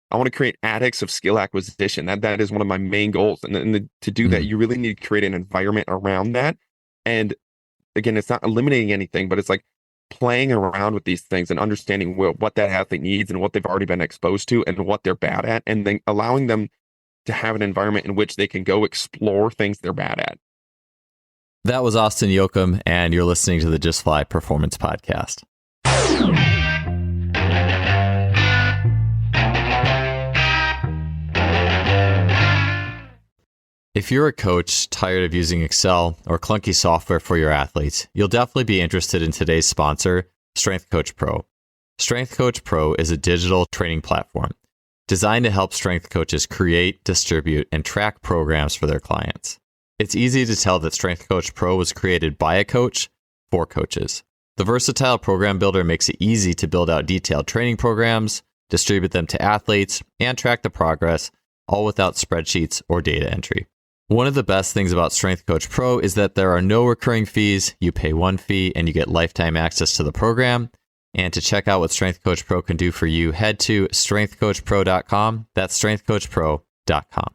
I want to create addicts of skill acquisition. That is one of my main goals. And to do that, Mhm. you really need to create an environment around that. And again, it's not eliminating anything, but it's like playing around with these things and understanding what that athlete needs and what they've already been exposed to and what they're bad at, and then allowing them to have an environment in which they can go explore things they're bad at. That was Austin Jochum, and you're listening to the Just Fly Performance Podcast. If you're a coach tired of using Excel or clunky software for your athletes, you'll definitely be interested in today's sponsor, Strength Coach Pro. Strength Coach Pro is a digital training platform designed to help strength coaches create, distribute, and track programs for their clients. It's easy to tell that Strength Coach Pro was created by a coach for coaches. The versatile program builder makes it easy to build out detailed training programs, distribute them to athletes, and track the progress, all without spreadsheets or data entry. One of the best things about Strength Coach Pro is that there are no recurring fees. You pay one fee and you get lifetime access to the program. And to check out what Strength Coach Pro can do for you, head to strengthcoachpro.com. That's strengthcoachpro.com.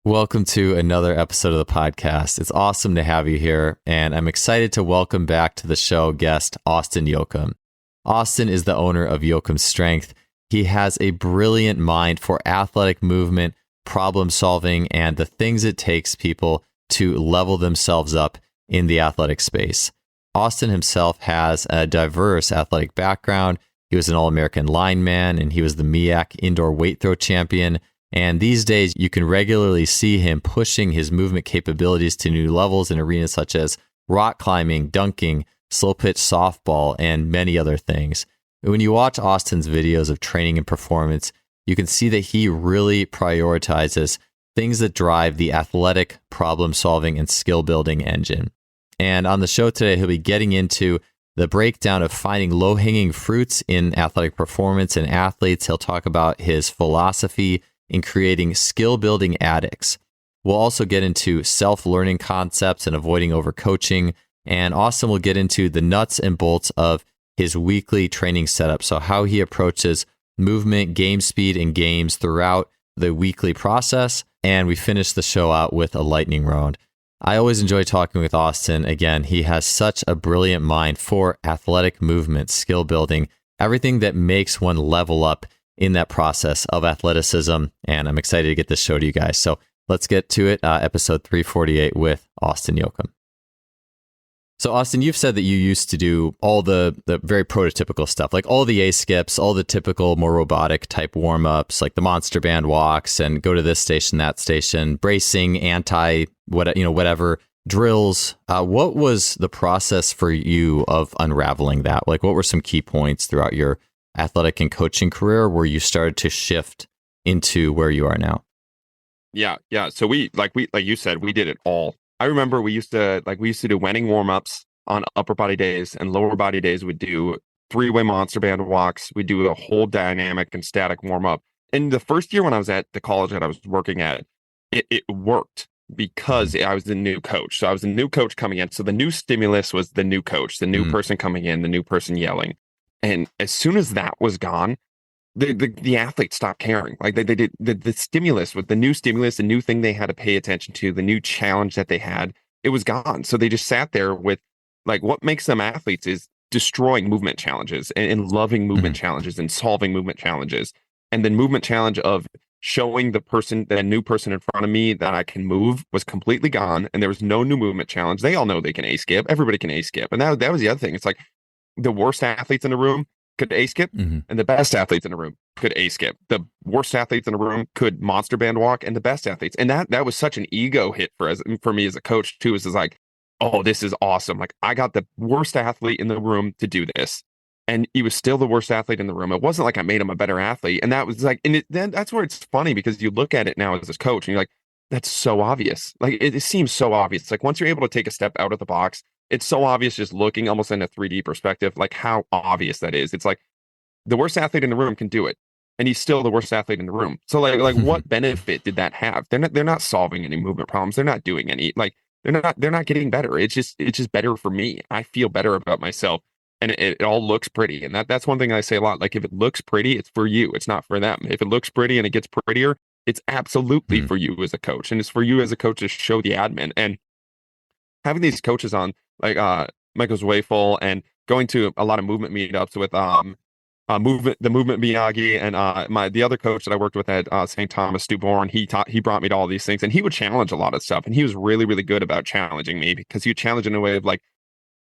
Welcome to another episode of the podcast. It's awesome to have you here, and I'm excited to welcome back to the show guest Austin Jochum. Austin is the owner of Jochum Strength. He has a brilliant mind for athletic movement, problem solving, and the things it takes people to level themselves up in the athletic space. Austin himself has a diverse athletic background. He was an All-American lineman, and he was the MIAC indoor weight throw champion. And these days, you can regularly see him pushing his movement capabilities to new levels in arenas such as rock climbing, dunking, slow pitch softball, and many other things. When you watch Austin's videos of training and performance, you can see that he really prioritizes things that drive the athletic problem solving and skill building engine. And on the show today, he'll be getting into the breakdown of finding low-hanging fruits in athletic performance and athletes. He'll talk about his philosophy in creating skill-building addicts. We'll also get into self-learning concepts and avoiding overcoaching. And Austin will get into the nuts and bolts of his weekly training setup. So how he approaches movement, game speed, and games throughout the weekly process. And we finish the show out with a lightning round. I always enjoy talking with Austin. Again, he has such a brilliant mind for athletic movement, skill building, everything that makes one level up in that process of athleticism. And I'm excited to get this show to you guys. So let's get to it. Episode 348 with Austin Jochum. So Austin, you've said that you used to do all the very prototypical stuff, like all the A skips, all the typical more robotic type warm-ups, like the monster band walks and go to this station, that station, bracing, whatever drills. What was the process for you of unraveling that? Like, what were some key points throughout your athletic and coaching career where you started to shift into where you are now? Yeah. So we like you said, we did it all. I remember we used to do winning warm-ups on upper body days, and lower body days we'd do three-way monster band walks. We'd do a whole dynamic and static warm-up. And the first year when I was at the college that I was working at, it worked because I was the new coach. So I was the new coach coming in. So the new stimulus was the new coach, the new person coming in, the new person yelling. And as soon as that was gone, the athletes stopped caring. Like they did the stimulus with the new stimulus, the new thing they had to pay attention to, the new challenge that they had, it was gone. So they just sat there with, like, what makes them athletes is destroying movement challenges and loving movement challenges and solving movement challenges. And then movement challenge of showing the new person in front of me that I can move was completely gone. And there was no new movement challenge. They all know they can A skip. Everybody can A skip. And that was the other thing. It's like the worst athletes in the room could A skip, and the best athletes in the room could A skip. The worst athletes in the room could monster band walk, and the best athletes. And that was such an ego hit for me as a coach too. Is like, oh, this is awesome. Like, I got the worst athlete in the room to do this, and he was still the worst athlete in the room. It wasn't like I made him a better athlete. And that was like, and then that's where it's funny, because you look at it now as a coach and you're like, that's so obvious. Like, it seems so obvious. It's like, once you're able to take a step out of the box, it's so obvious just looking almost in a 3D perspective, like how obvious that is. It's like the worst athlete in the room can do it, and he's still the worst athlete in the room. So like what benefit did that have? They're not solving any movement problems. They're not doing any, like, they're not getting better. It's just better for me. I feel better about myself and it all looks pretty. And that's one thing I say a lot. Like if it looks pretty, it's for you. It's not for them. If it looks pretty and it gets prettier, it's absolutely Mm. for you as a coach. And it's for you as a coach to show the admin. And having these coaches on like Michael Zweifel and going to a lot of movement meetups with movement Miyagi and the other coach that I worked with at St. Thomas, Stu Bourne, he brought me to all these things and he would challenge a lot of stuff. And he was really, really good about challenging me because he would challenge in a way of like,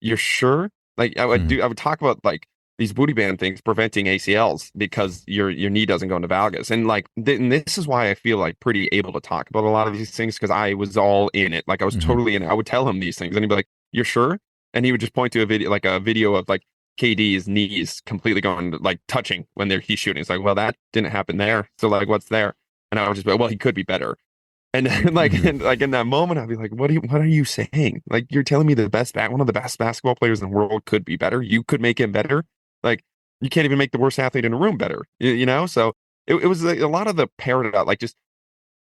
you're sure? Like Mm. I would talk about like these booty band things preventing ACLs because your knee doesn't go into valgus. And like and this is why I feel like pretty able to talk about a lot of these things because I was all in it. Like I was Hmm. totally in it. I would tell him these things and he'd be like, "You're sure?" And he would just point to a video of like KD's knees completely going like touching when he's shooting. It's like, well, that didn't happen there. So like, what's there? And I would just be like, well, he could be better. And then, Hmm. like in that moment, I'd be like, what are you saying? Like, you're telling me one of the best basketball players in the world could be better. You could make him better. Like, you can't even make the worst athlete in a room better, you know? So it was like, a lot of the paradox, like just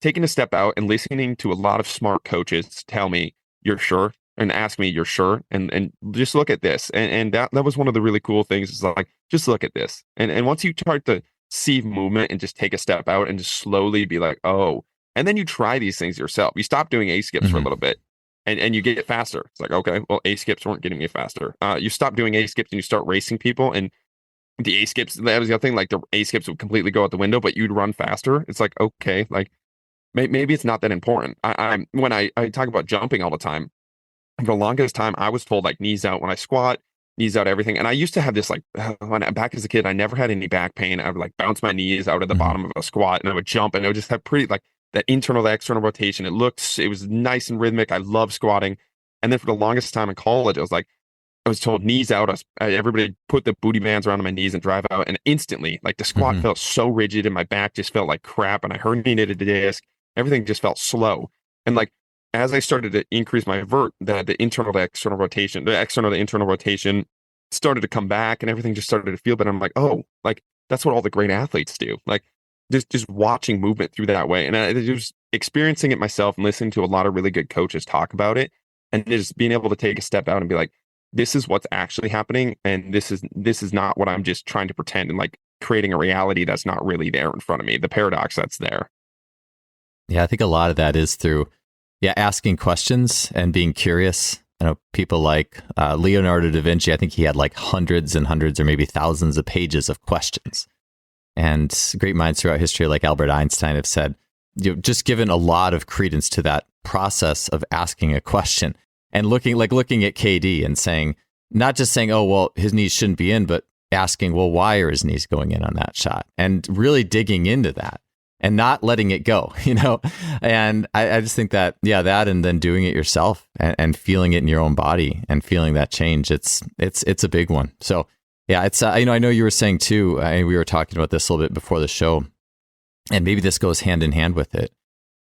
taking a step out and listening to a lot of smart coaches tell me, you're sure? And ask me, you're sure? And just look at this. And that was one of the really cool things is like, just look at this. And once you start to see movement and just take a step out and just slowly be like, oh, and then you try these things yourself. You stop doing A skips for a Hmm. little bit and you get faster. It's like, okay, well, A skips weren't getting me faster. You stop doing A skips and you start racing people. And the A skips, that was the other thing, like the A skips would completely go out the window, but you'd run faster. It's like, okay, like maybe it's not that important. When I talk about jumping all the time, for the longest time, I was told like knees out when I squat, knees out everything. And I used to have this like back as a kid, I never had any back pain. I would like bounce my knees out of the Hmm. bottom of a squat and I would jump and I would just have pretty like that internal to external rotation. It was nice and rhythmic. I love squatting. And then for the longest time in college, I was told knees out. Everybody put the booty bands around my knees and drive out. And instantly, like the squat Hmm. felt so rigid and my back just felt like crap. And I herniated a disc. Everything just felt slow. And like as I started to increase my vert, the internal to external rotation, the external to internal rotation started to come back and everything just started to feel better. I'm like, oh, like that's what all the great athletes do. Like just watching movement through that way. And I just experiencing it myself and listening to a lot of really good coaches talk about it and just being able to take a step out and be like, this is what's actually happening. And this is not what I'm just trying to pretend and like creating a reality that's not really there in front of me. The paradox that's there. Yeah, I think a lot of that is through, yeah, asking questions and being curious. I know people like Leonardo da Vinci, I think he had like hundreds and hundreds or maybe thousands of pages of questions. And great minds throughout history, like Albert Einstein, have said, just given a lot of credence to that process of asking a question and looking at KD and saying, not just saying, oh, well, his knees shouldn't be in, but asking, well, why are his knees going in on that shot? And really digging into that and not letting it go, And I just think that, yeah, that and then doing it yourself and feeling it in your own body and feeling that change, it's a big one. So, yeah, it's, I know you were saying too, we were talking about this a little bit before the show, and maybe this goes hand in hand with it,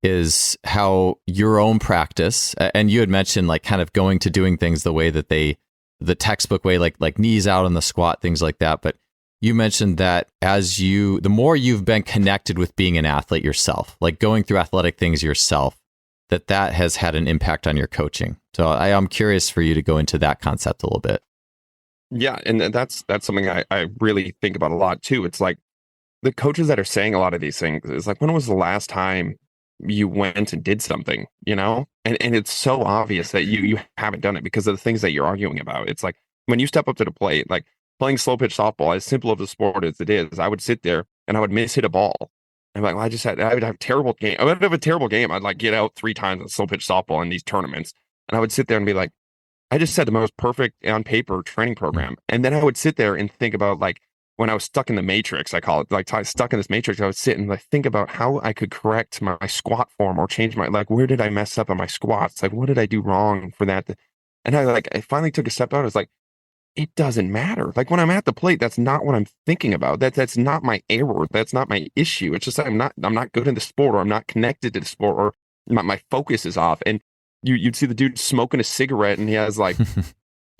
is how your own practice, and you had mentioned like kind of going to doing things the way that the textbook way, like knees out on the squat, things like that. But you mentioned that the more you've been connected with being an athlete yourself, like going through athletic things yourself, that has had an impact on your coaching. So I'm curious for you to go into that concept a little bit. Yeah. And that's something I really think about a lot too. It's like the coaches that are saying a lot of these things is like, when was the last time you went and did something, And it's so obvious that you haven't done it because of the things that you're arguing about. It's like when you step up to the plate, like playing slow pitch softball, as simple of a sport as it is, I would sit there and I would miss hit a ball. I'm like, well, I would have a terrible game. I would have a terrible game. I'd like get out 3 times at slow pitch softball in these tournaments. And I would sit there and be like, I just said the most perfect on paper training Mm. program. And then I would sit there and think about like when I was stuck in the matrix, I call it like stuck in this matrix. I would sit and like think about how I could correct my squat form or change like, where did I mess up on my squats? Like, what did I do wrong for that? And I finally took a step out. I was like, it doesn't matter. Like when I'm at the plate, that's not what I'm thinking about. That's not my error. That's not my issue. It's just that I'm not good in the sport or I'm not connected to the sport or my focus is off. And you'd see the dude smoking a cigarette and he has like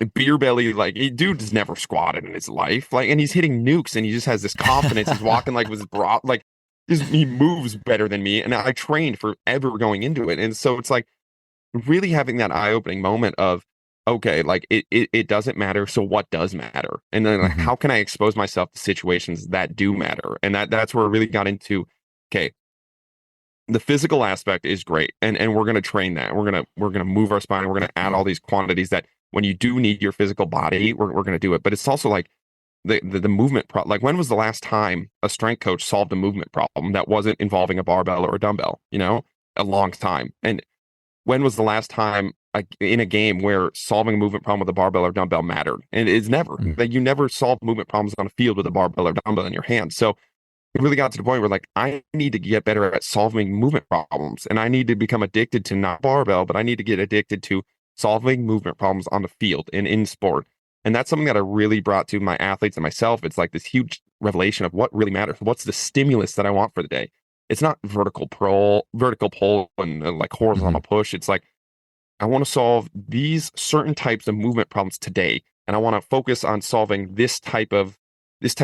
a beer belly, like dude's never squatted in his life. Like, and he's hitting nukes and he just has this confidence. He's walking like with his bra, like he moves better than me. And I trained forever going into it. And so it's like really having that eye-opening moment of okay, like it doesn't matter. So what does matter? And then like, Mm-hmm. how can I expose myself to situations that do matter? And that's where I really got into, okay, the physical aspect is great. And we're going to train that. We're going to move our spine. We're going to add all these quantities that when you do need your physical body, we're going to do it. But it's also like the movement problem. Like when was the last time a strength coach solved a movement problem that wasn't involving a barbell or a dumbbell? You know, a long time. And when was the last time like in a game where solving a movement problem with a barbell or dumbbell mattered? And it's never. Mm. Like you never solve movement problems on a field with a barbell or dumbbell in your hand. So it really got to the point where like I need to get better at solving movement problems, and I need to become addicted to not barbell, but I need to get addicted to solving movement problems on the field and in sport. And that's something that I really brought to my athletes and myself. It's like this huge revelation of what really matters. What's the stimulus that I want for the day? It's not vertical pull, and like horizontal push. It's like I want to solve these certain types of movement problems today, and I want to focus on solving this type of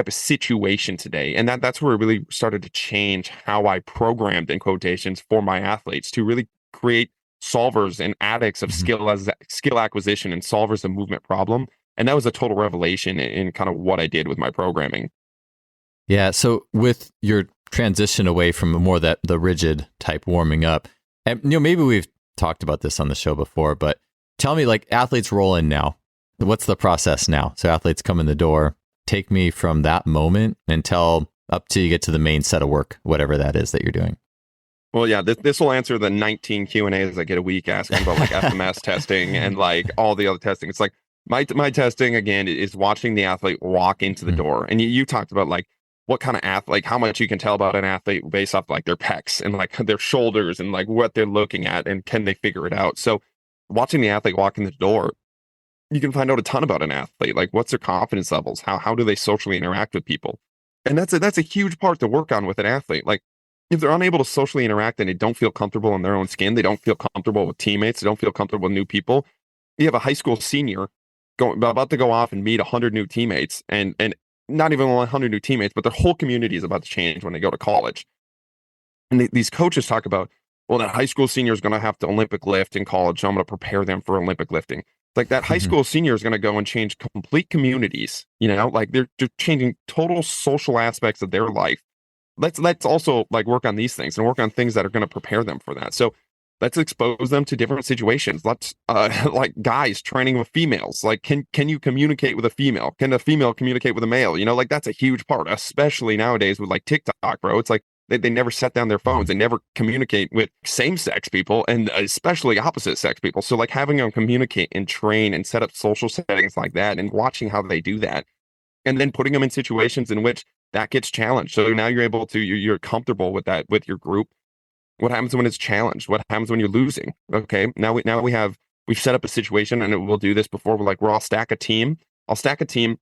situation today. And that's where it really started to change how I programmed in quotations for my athletes to really create solvers and addicts of Mm-hmm. skill acquisition and solvers of movement problem. And that was a total revelation in kind of what I did with my programming. Yeah. So with your transition away from more that the rigid type warming up, and maybe we've talked about this on the show before, but tell me, like, athletes roll in now. What's the process now? So athletes come in the door. Take me from that moment until up till you get to the main set of work, whatever that is that you're doing. Well, yeah, this will answer the 19 Q&As I get a week asking about like FMS testing and like all the other testing. It's like my testing again is watching the athlete walk into the door. And you talked about like what kind of athlete, like how much you can tell about an athlete based off like their pecs and like their shoulders and like what they're looking at and can they figure it out. So watching the athlete walk in the door, you can find out a ton about an athlete, like what's their confidence levels, how do they socially interact with people, and that's a huge part to work on with an athlete. Like if they're unable to socially interact and they don't feel comfortable in their own skin, they don't feel comfortable with teammates, they don't feel comfortable with new people. You have a high school senior about to go off and meet 100 new teammates, and not even 100 new teammates, but their whole community is about to change when they go to college. And these coaches talk about, well, that high school senior is going to have to Olympic lift in college, so I'm going to prepare them for Olympic lifting. Like that high school senior is going to go and change complete communities, like they're changing total social aspects of their life. Let's also like work on these things and work on things that are going to prepare them for that. So let's expose them to different situations. Let's like guys training with females. Like can you communicate with a female? Can a female communicate with a male? Like that's a huge part, especially nowadays with like TikTok, bro. It's like they never set down their phones. They never communicate with same-sex people and especially opposite-sex people. So like having them communicate and train and set up social settings like that and watching how they do that and then putting them in situations in which that gets challenged. So now you're able to, you're comfortable with that, with your group. What happens when it's challenged? What happens when you're losing? Okay, we've set up a situation, and we'll do this before. I'll stack a team. I'll stack a team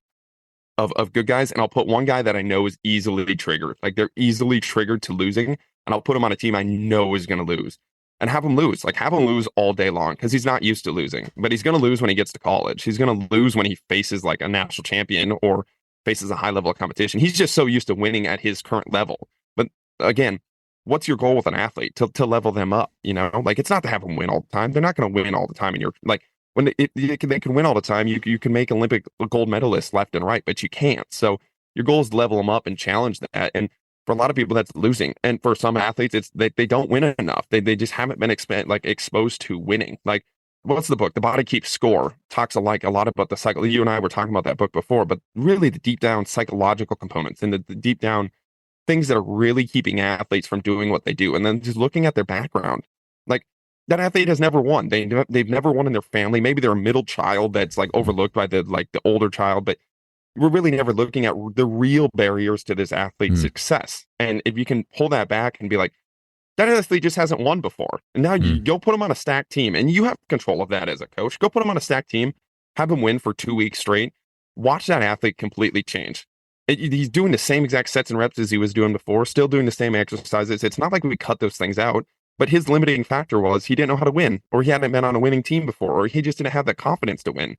of good guys, and I'll put one guy that I know is easily triggered. Like they're easily triggered to losing, and I'll put him on a team I know is going to lose, and have him lose. Like have him lose all day long because he's not used to losing. But he's going to lose when he gets to college. He's going to lose when he faces like a national champion or faces a high level of competition. He's just so used to winning at his current level. But again, what's your goal with an athlete? To level them up, like it's not to have them win all the time. They're not going to win all the time. And you're like, when they can win all the time, you can make Olympic gold medalists left and right, but you can't. So your goal is to level them up and challenge that. And for a lot of people, that's losing. And for some athletes, it's they don't win enough. They just haven't been exposed to winning. Like, what's the book? The Body Keeps Score talks a lot about the cycle. You and I were talking about that book before, but really the deep down psychological components and the deep down things that are really keeping athletes from doing what they do. And then just looking at their background, like that athlete has never won. They've never won in their family. Maybe they're a middle child that's like overlooked by the older child, but we're really never looking at the real barriers to this athlete's success. And if you can pull that back and be like, that athlete just hasn't won before. And now you go put him on a stacked team, and you have control of that as a coach. Go put him on a stacked team, have him win for 2 weeks straight. Watch that athlete completely change. He's doing the same exact sets and reps as he was doing before, still doing the same exercises. It's not like we cut those things out, but his limiting factor was he didn't know how to win, or he hadn't been on a winning team before, or he just didn't have that confidence to win.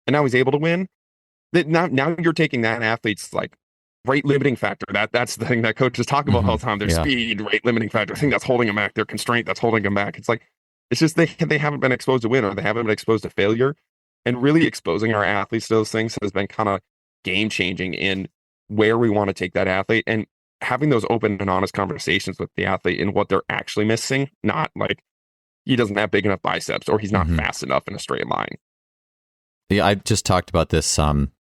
And now he's able to win. Now you're taking that athlete's like rate limiting factor. That's the thing that coaches talk about all the time. Their speed, rate limiting factor. I think that's holding them back. Their constraint that's holding them back. It's like, it's just they haven't been exposed to win, or they haven't been exposed to failure. And really exposing our athletes to those things has been kind of game changing in where we want to take that athlete, and having those open and honest conversations with the athlete and what they're actually missing, not like he doesn't have big enough biceps or he's not fast enough in a straight line. Yeah, I just talked about this on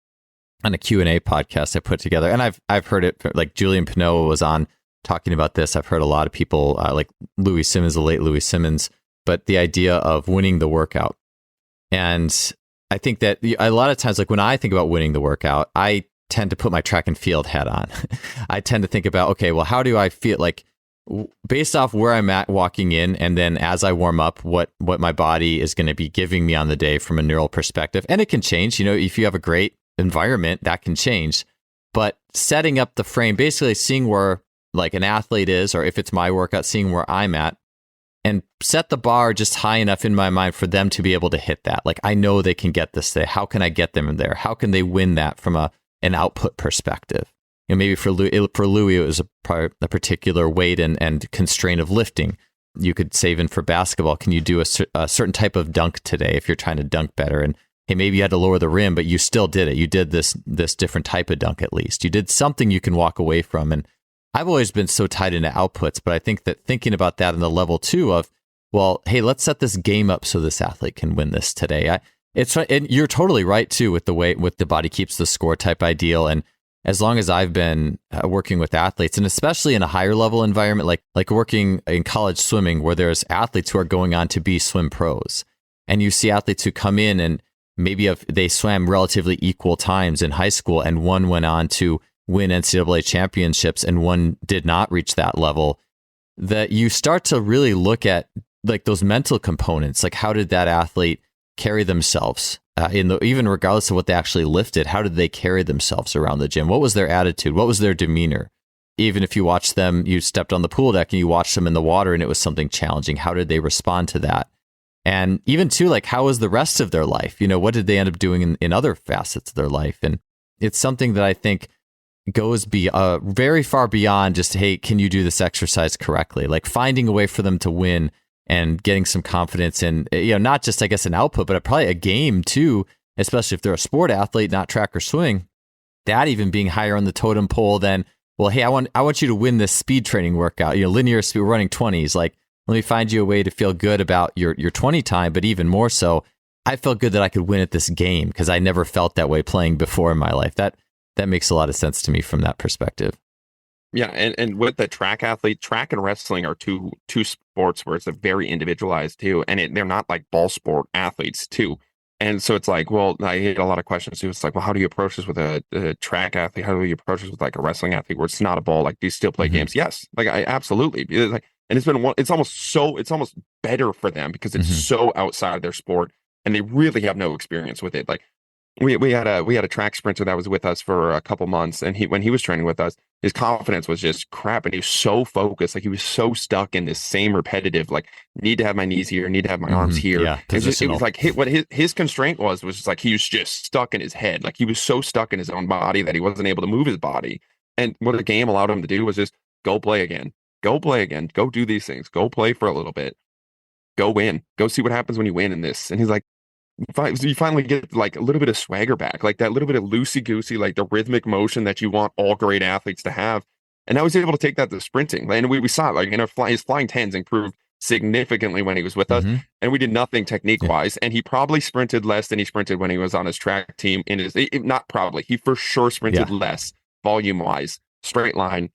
a Q&A podcast I put together, and I've heard it, like Julian Pinot was on talking about this. I've heard a lot of people like Louis Simmons, the late Louis Simmons, but the idea of winning the workout. And I think that a lot of times, like when I think about winning the workout, I tend to put my track and field hat on. I tend to think about, okay, well, how do I feel like based off where I'm at walking in, and then as I warm up, what my body is going to be giving me on the day from a neural perspective. And it can change, if you have a great environment, that can change. But setting up the frame, basically seeing where like an athlete is, or if it's my workout, seeing where I'm at, and set the bar just high enough in my mind for them to be able to hit that. Like, I know they can get this day. How can I get them in there? How can they win that from an output perspective? Maybe for Louis, it was a particular weight and constraint of lifting. You could save in for basketball. Can you do a certain type of dunk today if you're trying to dunk better? And hey, maybe you had to lower the rim, but you still did it. You did this different type of dunk at least. You did something you can walk away from. And I've always been so tied into outputs, but I think that thinking about that in the level two of, well, hey, let's set this game up so this athlete can win this today. And you're totally right too with the body keeps the score type ideal. And as long as I've been working with athletes, and especially in a higher level environment, like working in college swimming, where there's athletes who are going on to be swim pros, and you see athletes who come in and maybe they swam relatively equal times in high school, and one went on to win NCAA championships and one did not reach that level, that you start to really look at like those mental components, like how did that athlete carry themselves even regardless of what they actually lifted, how did they carry themselves around the gym? What was their attitude? What was their demeanor? Even if you watched them, you stepped on the pool deck and you watched them in the water and it was something challenging, how did they respond to that? And even too, like, how was the rest of their life? What did they end up doing in other facets of their life? And it's something that I think goes very far beyond just, hey, can you do this exercise correctly? Like finding a way for them to win and getting some confidence in, not just, I guess, an output, but probably a game too, especially if they're a sport athlete, not track or swimming, that even being higher on the totem pole than, well, hey, I want you to win this speed training workout, linear speed, running 20s. Like, let me find you a way to feel good about your 20 time, but even more so, I felt good that I could win at this game because I never felt that way playing before in my life. That makes a lot of sense to me from that perspective. Yeah, and with the track athlete, track and wrestling are two sports where it's a very individualized too, and they're not like ball sport athletes too. And so it's like, well, I get a lot of questions too. It's like, well, how do you approach this with a track athlete? How do you approach this with like a wrestling athlete where it's not a ball? Like, do you still play games? Yes, like I absolutely. Like, and it's almost better for them because it's so outside their sport, and they really have no experience with it. Like, we had a track sprinter that was with us for a couple months, and when he was training with us, his confidence was just crap, and he was so focused, like he was so stuck in this same repetitive, like, need to have my knees here, need to have my arms here. Yeah, it was like what his constraint was just like he was just stuck in his head, like he was so stuck in his own body that he wasn't able to move his body. And what the game allowed him to do was just go play again, go do these things, go play for a little bit, go win, go see what happens when you win in this. And he's like, you finally get like a little bit of swagger back, like that little bit of loosey-goosey, like the rhythmic motion that you want all great athletes to have. And I was able to take that to sprinting. And we saw it, like, his flying tens improved significantly when he was with us. And we did nothing technique-wise. And he probably sprinted less than he sprinted when he was on his track team. Not probably, he for sure sprinted less volume-wise, straight line,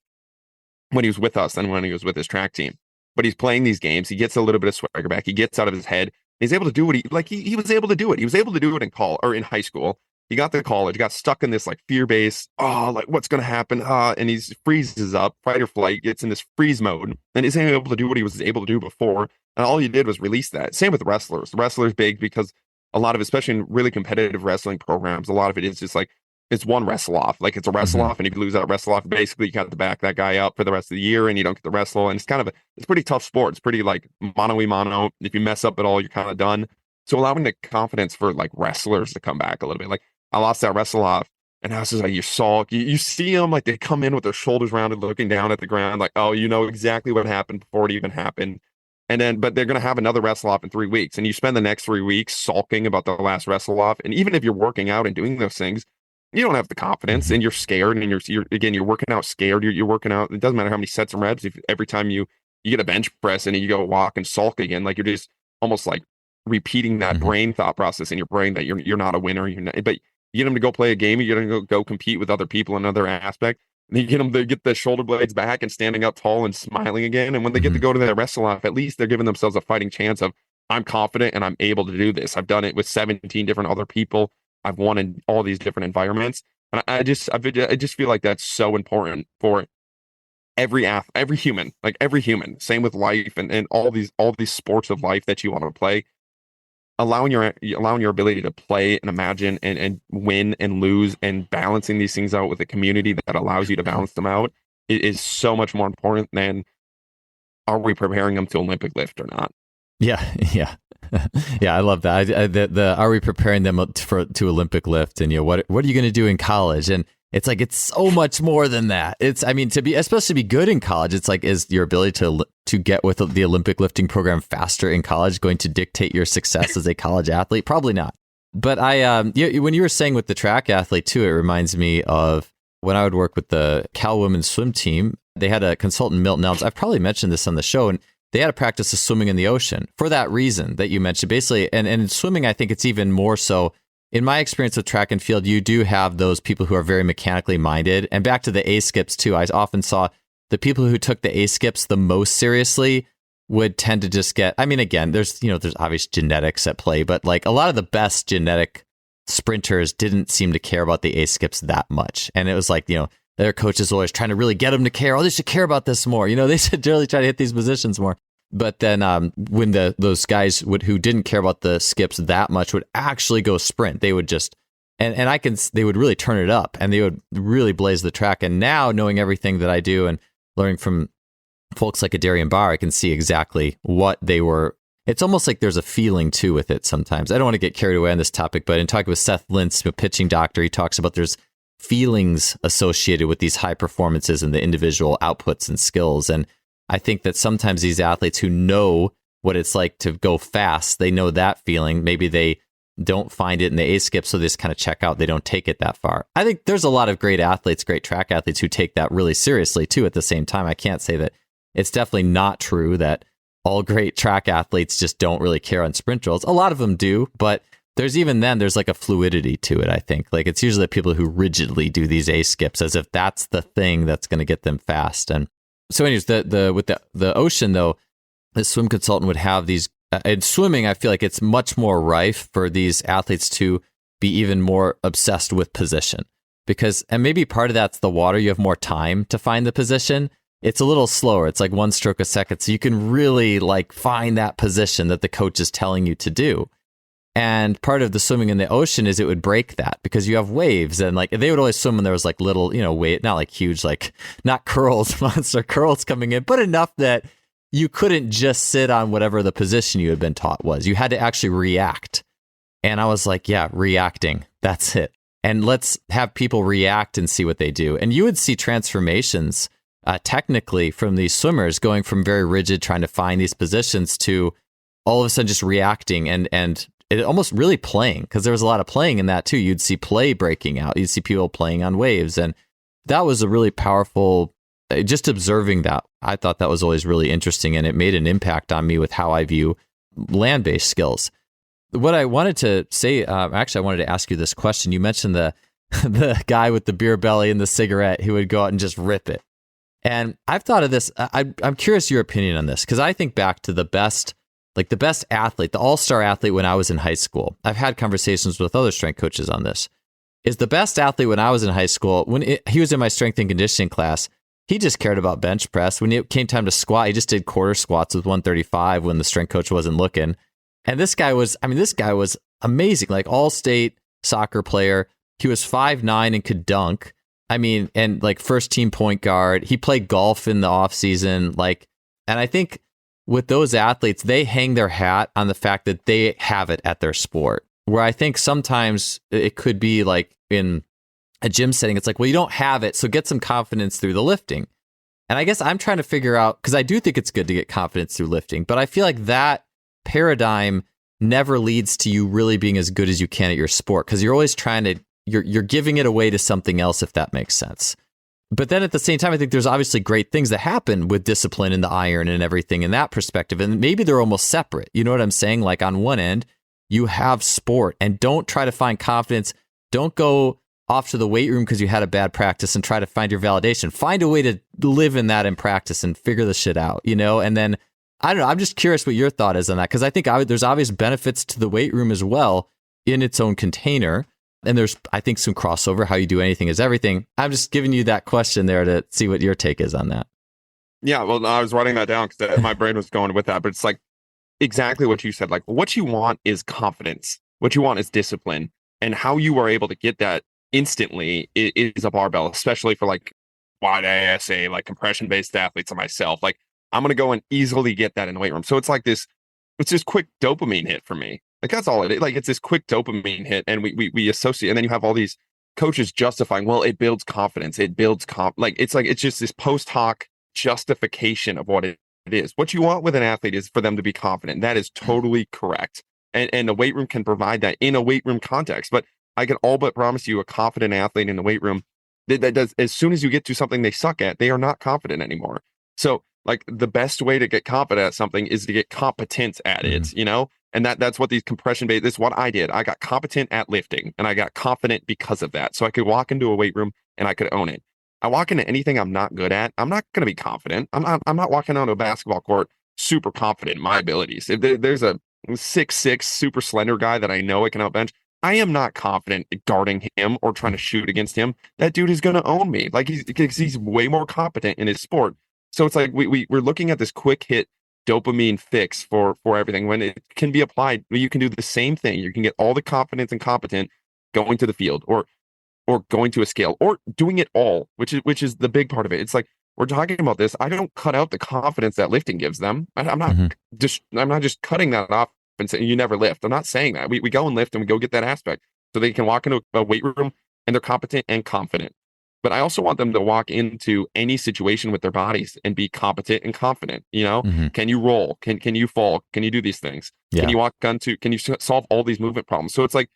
when he was with us than when he was with his track team. But he's playing these games. He gets a little bit of swagger back. He gets out of his head. He's able to do what he was able to do it. He was able to do it in high school. He got to college, got stuck in this like fear base. Oh, like what's going to happen? And he freezes up, fight or flight, gets in this freeze mode, and he's able to do what he was able to do before. And all he did was release that. Same with wrestlers. Wrestlers big because a lot of, especially in really competitive wrestling programs, a lot of it is just like, it's one wrestle off. Like, it's a wrestle off, and if you lose that wrestle off, basically you got to back that guy up for the rest of the year, and you don't get the wrestle. And it's kind of it's pretty tough sport. It's pretty like mano-y-mano. If you mess up at all, you're kind of done. So allowing the confidence for like wrestlers to come back a little bit. Like, I lost that wrestle off, and I was just like, you see them, like, they come in with their shoulders rounded, looking down at the ground, like, oh, you know exactly what happened before it even happened. but they're going to have another wrestle off in 3 weeks. And you spend the next 3 weeks sulking about the last wrestle off. And even if you're working out and doing those things, you don't have the confidence and you're scared and you're working out scared. You're working out. It doesn't matter how many sets and reps. If every time you get a bench press and you go walk and sulk again, like you're just almost like repeating that brain thought process in your brain that you're not a winner. But you get them to go play a game. You get them to go compete with other people in another aspect. And you get them to get the shoulder blades back and standing up tall and smiling again. And when they get to go to their wrestle off, at least they're giving themselves a fighting chance of, I'm confident and I'm able to do this. I've done it with 17 different other people. I've won in all these different environments. And I just feel like that's so important for every human, like every human. Same with life and all these sports of life that you want to play. Allowing your ability to play and imagine and win and lose and balancing these things out with a community that allows you to balance them out is so much more important than, are we preparing them to Olympic lift or not? Yeah. I love that. Are we preparing them to Olympic lift? And what are you going to do in college? And it's like, it's so much more than that. Especially to be good in college, it's like, is your ability to get with the Olympic lifting program faster in college going to dictate your success as a college athlete? Probably not. But when you were saying with the track athlete too, it reminds me of when I would work with the Cal women's swim team. They had a consultant, Milton Elms. I've probably mentioned this on the show, and they had a practice of swimming in the ocean for that reason that you mentioned. Basically, and in swimming, I think it's even more so. In my experience with track and field, you do have those people who are very mechanically minded. And back to the A-skips too, I often saw the people who took the A-skips the most seriously would tend to just get, again, there's obvious genetics at play, but like a lot of the best genetic sprinters didn't seem to care about the A-skips that much. And it was like, their coach is always trying to really get them to care. Oh, they should care about this more. They should really try to hit these positions more. But then when those guys who didn't care about the skips that much would actually go sprint, they would just, they would really turn it up and they would really blaze the track. And now knowing everything that I do and learning from folks like a Darian Barr, I can see exactly what they were. It's almost like there's a feeling too with it sometimes. I don't want to get carried away on this topic, but in talking with Seth Lintz, a pitching doctor, he talks about there's feelings associated with these high performances and the individual outputs and skills. And I think that sometimes these athletes who know what it's like to go fast, they know that feeling. Maybe they don't find it in the A-skip, so they just kind of check out. They don't take it that far. I think there's a lot of great athletes, great track athletes who take that really seriously too at the same time. I can't say that it's definitely not true that all great track athletes just don't really care on sprint drills. A lot of them do, but there's like a fluidity to it, I think. Like it's usually the people who rigidly do these A-skips as if that's the thing that's going to get them fast. And so anyways, with the ocean though, the swim consultant would have these, in swimming, I feel like it's much more rife for these athletes to be even more obsessed with position and maybe part of that's the water. You have more time to find the position. It's a little slower. It's like one stroke a second. So you can really like find that position that the coach is telling you to do. And part of the swimming in the ocean is it would break that because you have waves and like they would always swim when there was like little, wave, not like huge, like not curls, monster curls coming in, but enough that you couldn't just sit on whatever the position you had been taught was. You had to actually react. And I was like, yeah, reacting. That's it. And let's have people react and see what they do. And you would see transformations technically from these swimmers going from very rigid, trying to find these positions to all of a sudden just reacting and it almost really playing, because there was a lot of playing in that too. You'd see play breaking out. You'd see people playing on waves. And that was a really powerful, just observing that. I thought that was always really interesting. And it made an impact on me with how I view land-based skills. What I wanted to say, actually, I wanted to ask you this question. You mentioned the guy with the beer belly and the cigarette who would go out and just rip it. And I've thought of this. I'm curious your opinion on this, because I think back to the best athlete, the all-star athlete when I was in high school. I've had conversations with other strength coaches on this. Is the best athlete when I was in high school, he was in my strength and conditioning class, he just cared about bench press. When it came time to squat, he just did quarter squats with 135 when the strength coach wasn't looking. And this guy was amazing, like all-state soccer player. He was 5'9" and could dunk. And like first team point guard. He played golf in the off season. And I think with those athletes, they hang their hat on the fact that they have it at their sport. Where I think sometimes it could be like in a gym setting, it's like, well, you don't have it, so get some confidence through the lifting. And I guess I'm trying to figure out, because I do think it's good to get confidence through lifting, but I feel like that paradigm never leads to you really being as good as you can at your sport, because you're always trying to, you're giving it away to something else, if that makes sense. But then at the same time, I think there's obviously great things that happen with discipline and the iron and everything in that perspective. And maybe they're almost separate. You know what I'm saying? Like on one end, you have sport, and don't try to find confidence. Don't go off to the weight room because you had a bad practice and try to find your validation. Find a way to live in that in practice and figure the shit out, you know? And then, I don't know, I'm just curious what your thought is on that, because I think there's obvious benefits to the weight room as well in its own container. And there's, I think, some crossover. How you do anything is everything. I'm just giving you that question there to see what your take is on that. Yeah, well, I was writing that down because my brain was going with that, but it's like exactly what you said. Like, what you want is confidence. What you want is discipline. And how you are able to get that instantly is a barbell, especially for like wide ASA, like compression based athletes like myself. Like, I'm going to go and easily get that in the weight room. So it's like this quick dopamine hit for me. Like, that's all it is. Like, it's this quick dopamine hit, and we associate, and then you have all these coaches justifying, well, it builds confidence. It builds it's just this post hoc justification of what it is. What you want with an athlete is for them to be confident. That is totally correct. And the weight room can provide that in a weight room context. But I can all but promise you a confident athlete in the weight room that does, as soon as you get to something they suck at, they are not confident anymore. So like the best way to get confident at something is to get competence at it, you know? And that's what these compression based, this is what I did. I got competent at lifting, and I got confident because of that. So I could walk into a weight room and I could own it. I walk into anything I'm not good at, I'm not going to be confident. I'm not walking onto a basketball court super confident in my abilities. If there's a 6'6" super slender guy that I know I can outbench, I am not confident guarding him or trying to shoot against him. That dude is going to own me. Like, he's way more competent in his sport. So it's like we're looking at this quick hit dopamine fix for everything, when it can be applied. You can do the same thing. You can get all the confidence and competent going to the field or going to a scale or doing it all, which is the big part of it. It's like, we're talking about this. I don't cut out the confidence that lifting gives them. I'm not just cutting that off and saying you never lift. I'm not saying that. We go and lift, and we go get that aspect so they can walk into a weight room and they're competent and confident. But I also want them to walk into any situation with their bodies and be competent and confident. You know, can you roll? Can you fall? Can you do these things? Yeah. Can you walk onto? Can you solve all these movement problems? So it's like,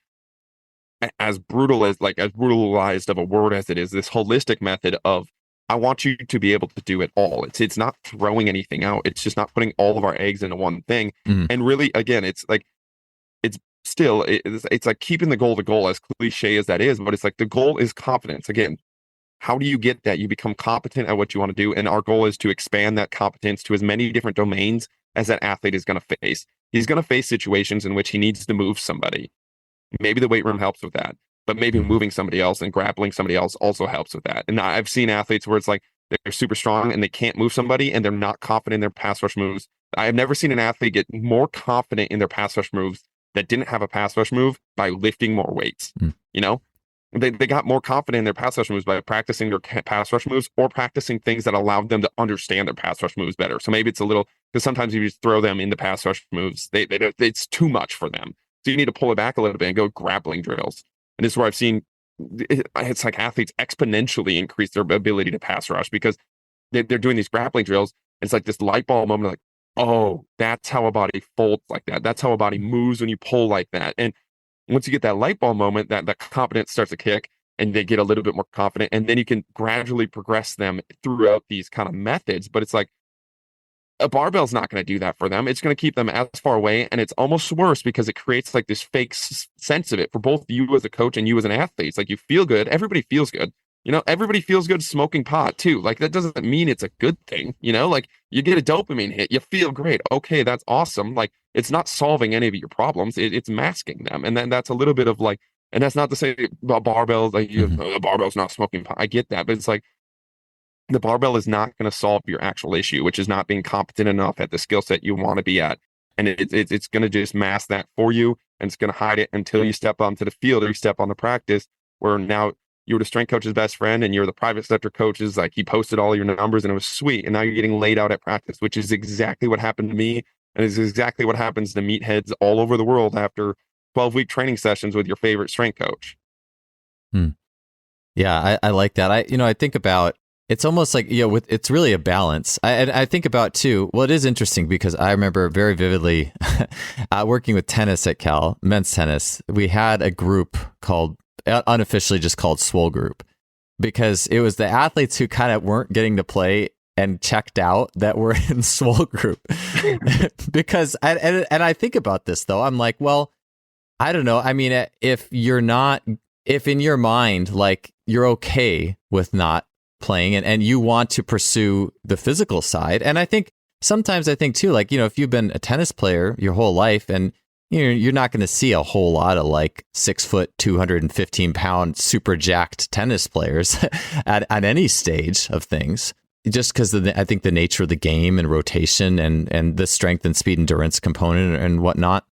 as brutalized of a word as it is, this holistic method of, I want you to be able to do it all. It's not throwing anything out. It's just not putting all of our eggs into one thing. And really, again, it's like, it's like keeping the goal, as cliche as that is, but it's like the goal is confidence. Again, how do you get that? You become competent at what you want to do. And our goal is to expand that competence to as many different domains as that athlete is going to face. He's going to face situations in which he needs to move somebody. Maybe the weight room helps with that, but maybe moving somebody else and grappling somebody else also helps with that. And I've seen athletes where it's like they're super strong and they can't move somebody and they're not confident in their pass rush moves. I have never seen an athlete get more confident in their pass rush moves that didn't have a pass rush move by lifting more weights. You know, they got more confident in their pass rush moves by practicing their pass rush moves or practicing things that allowed them to understand their pass rush moves better. So maybe it's a little, because sometimes you just throw them in the pass rush moves. It's too much for them. So you need to pull it back a little bit and go grappling drills. And this is where I've seen it's like athletes exponentially increase their ability to pass rush because they're doing these grappling drills. And it's like this light bulb moment, like, oh, that's how a body folds like that. That's how a body moves when you pull like that. And once you get that light bulb moment, that confidence starts to kick and they get a little bit more confident. And then you can gradually progress them throughout these kind of methods. But it's like, a barbell's not going to do that for them. It's going to keep them as far away. And it's almost worse because it creates like this fake sense of it for both you as a coach and you as an athlete. It's like, you feel good. Everybody feels good. You know, everybody feels good smoking pot too. Like, that doesn't mean it's a good thing. You know, like, you get a dopamine hit, you feel great. Okay, that's awesome. Like, it's not solving any of your problems. It's masking them. And then that's a little bit of like, and that's not to say about barbells, like, the barbell's not smoking pot. I get that. But it's like, the barbell is not going to solve your actual issue, which is not being competent enough at the skill set you want to be at. And it's going to just mask that for you. And it's going to hide it until you step onto the field or you step on the practice, where now you were the strength coach's best friend and you're the private sector coach's, like, he posted all your numbers and it was sweet. And now you're getting laid out at practice, which is exactly what happened to me. And it's exactly what happens to meatheads all over the world after 12-week training sessions with your favorite strength coach. Yeah, I like that. I think about it's almost like, it's really a balance. I think about too, well, it is interesting because I remember very vividly working with tennis at Cal, men's tennis. We had a group called, unofficially just called Swole Group, because it was the athletes who kind of weren't getting to play and checked out that were in Swole Group. Because, and I think about this though, I'm like, well, I don't know. I mean, if in your mind, like you're okay with not playing and you want to pursue the physical side. And I think sometimes too, like, if you've been a tennis player your whole life and you're not going to see a whole lot of like 6 foot, 215 pound, super jacked tennis players at any stage of things, just because I think the nature of the game and rotation and the strength and speed endurance component and whatnot.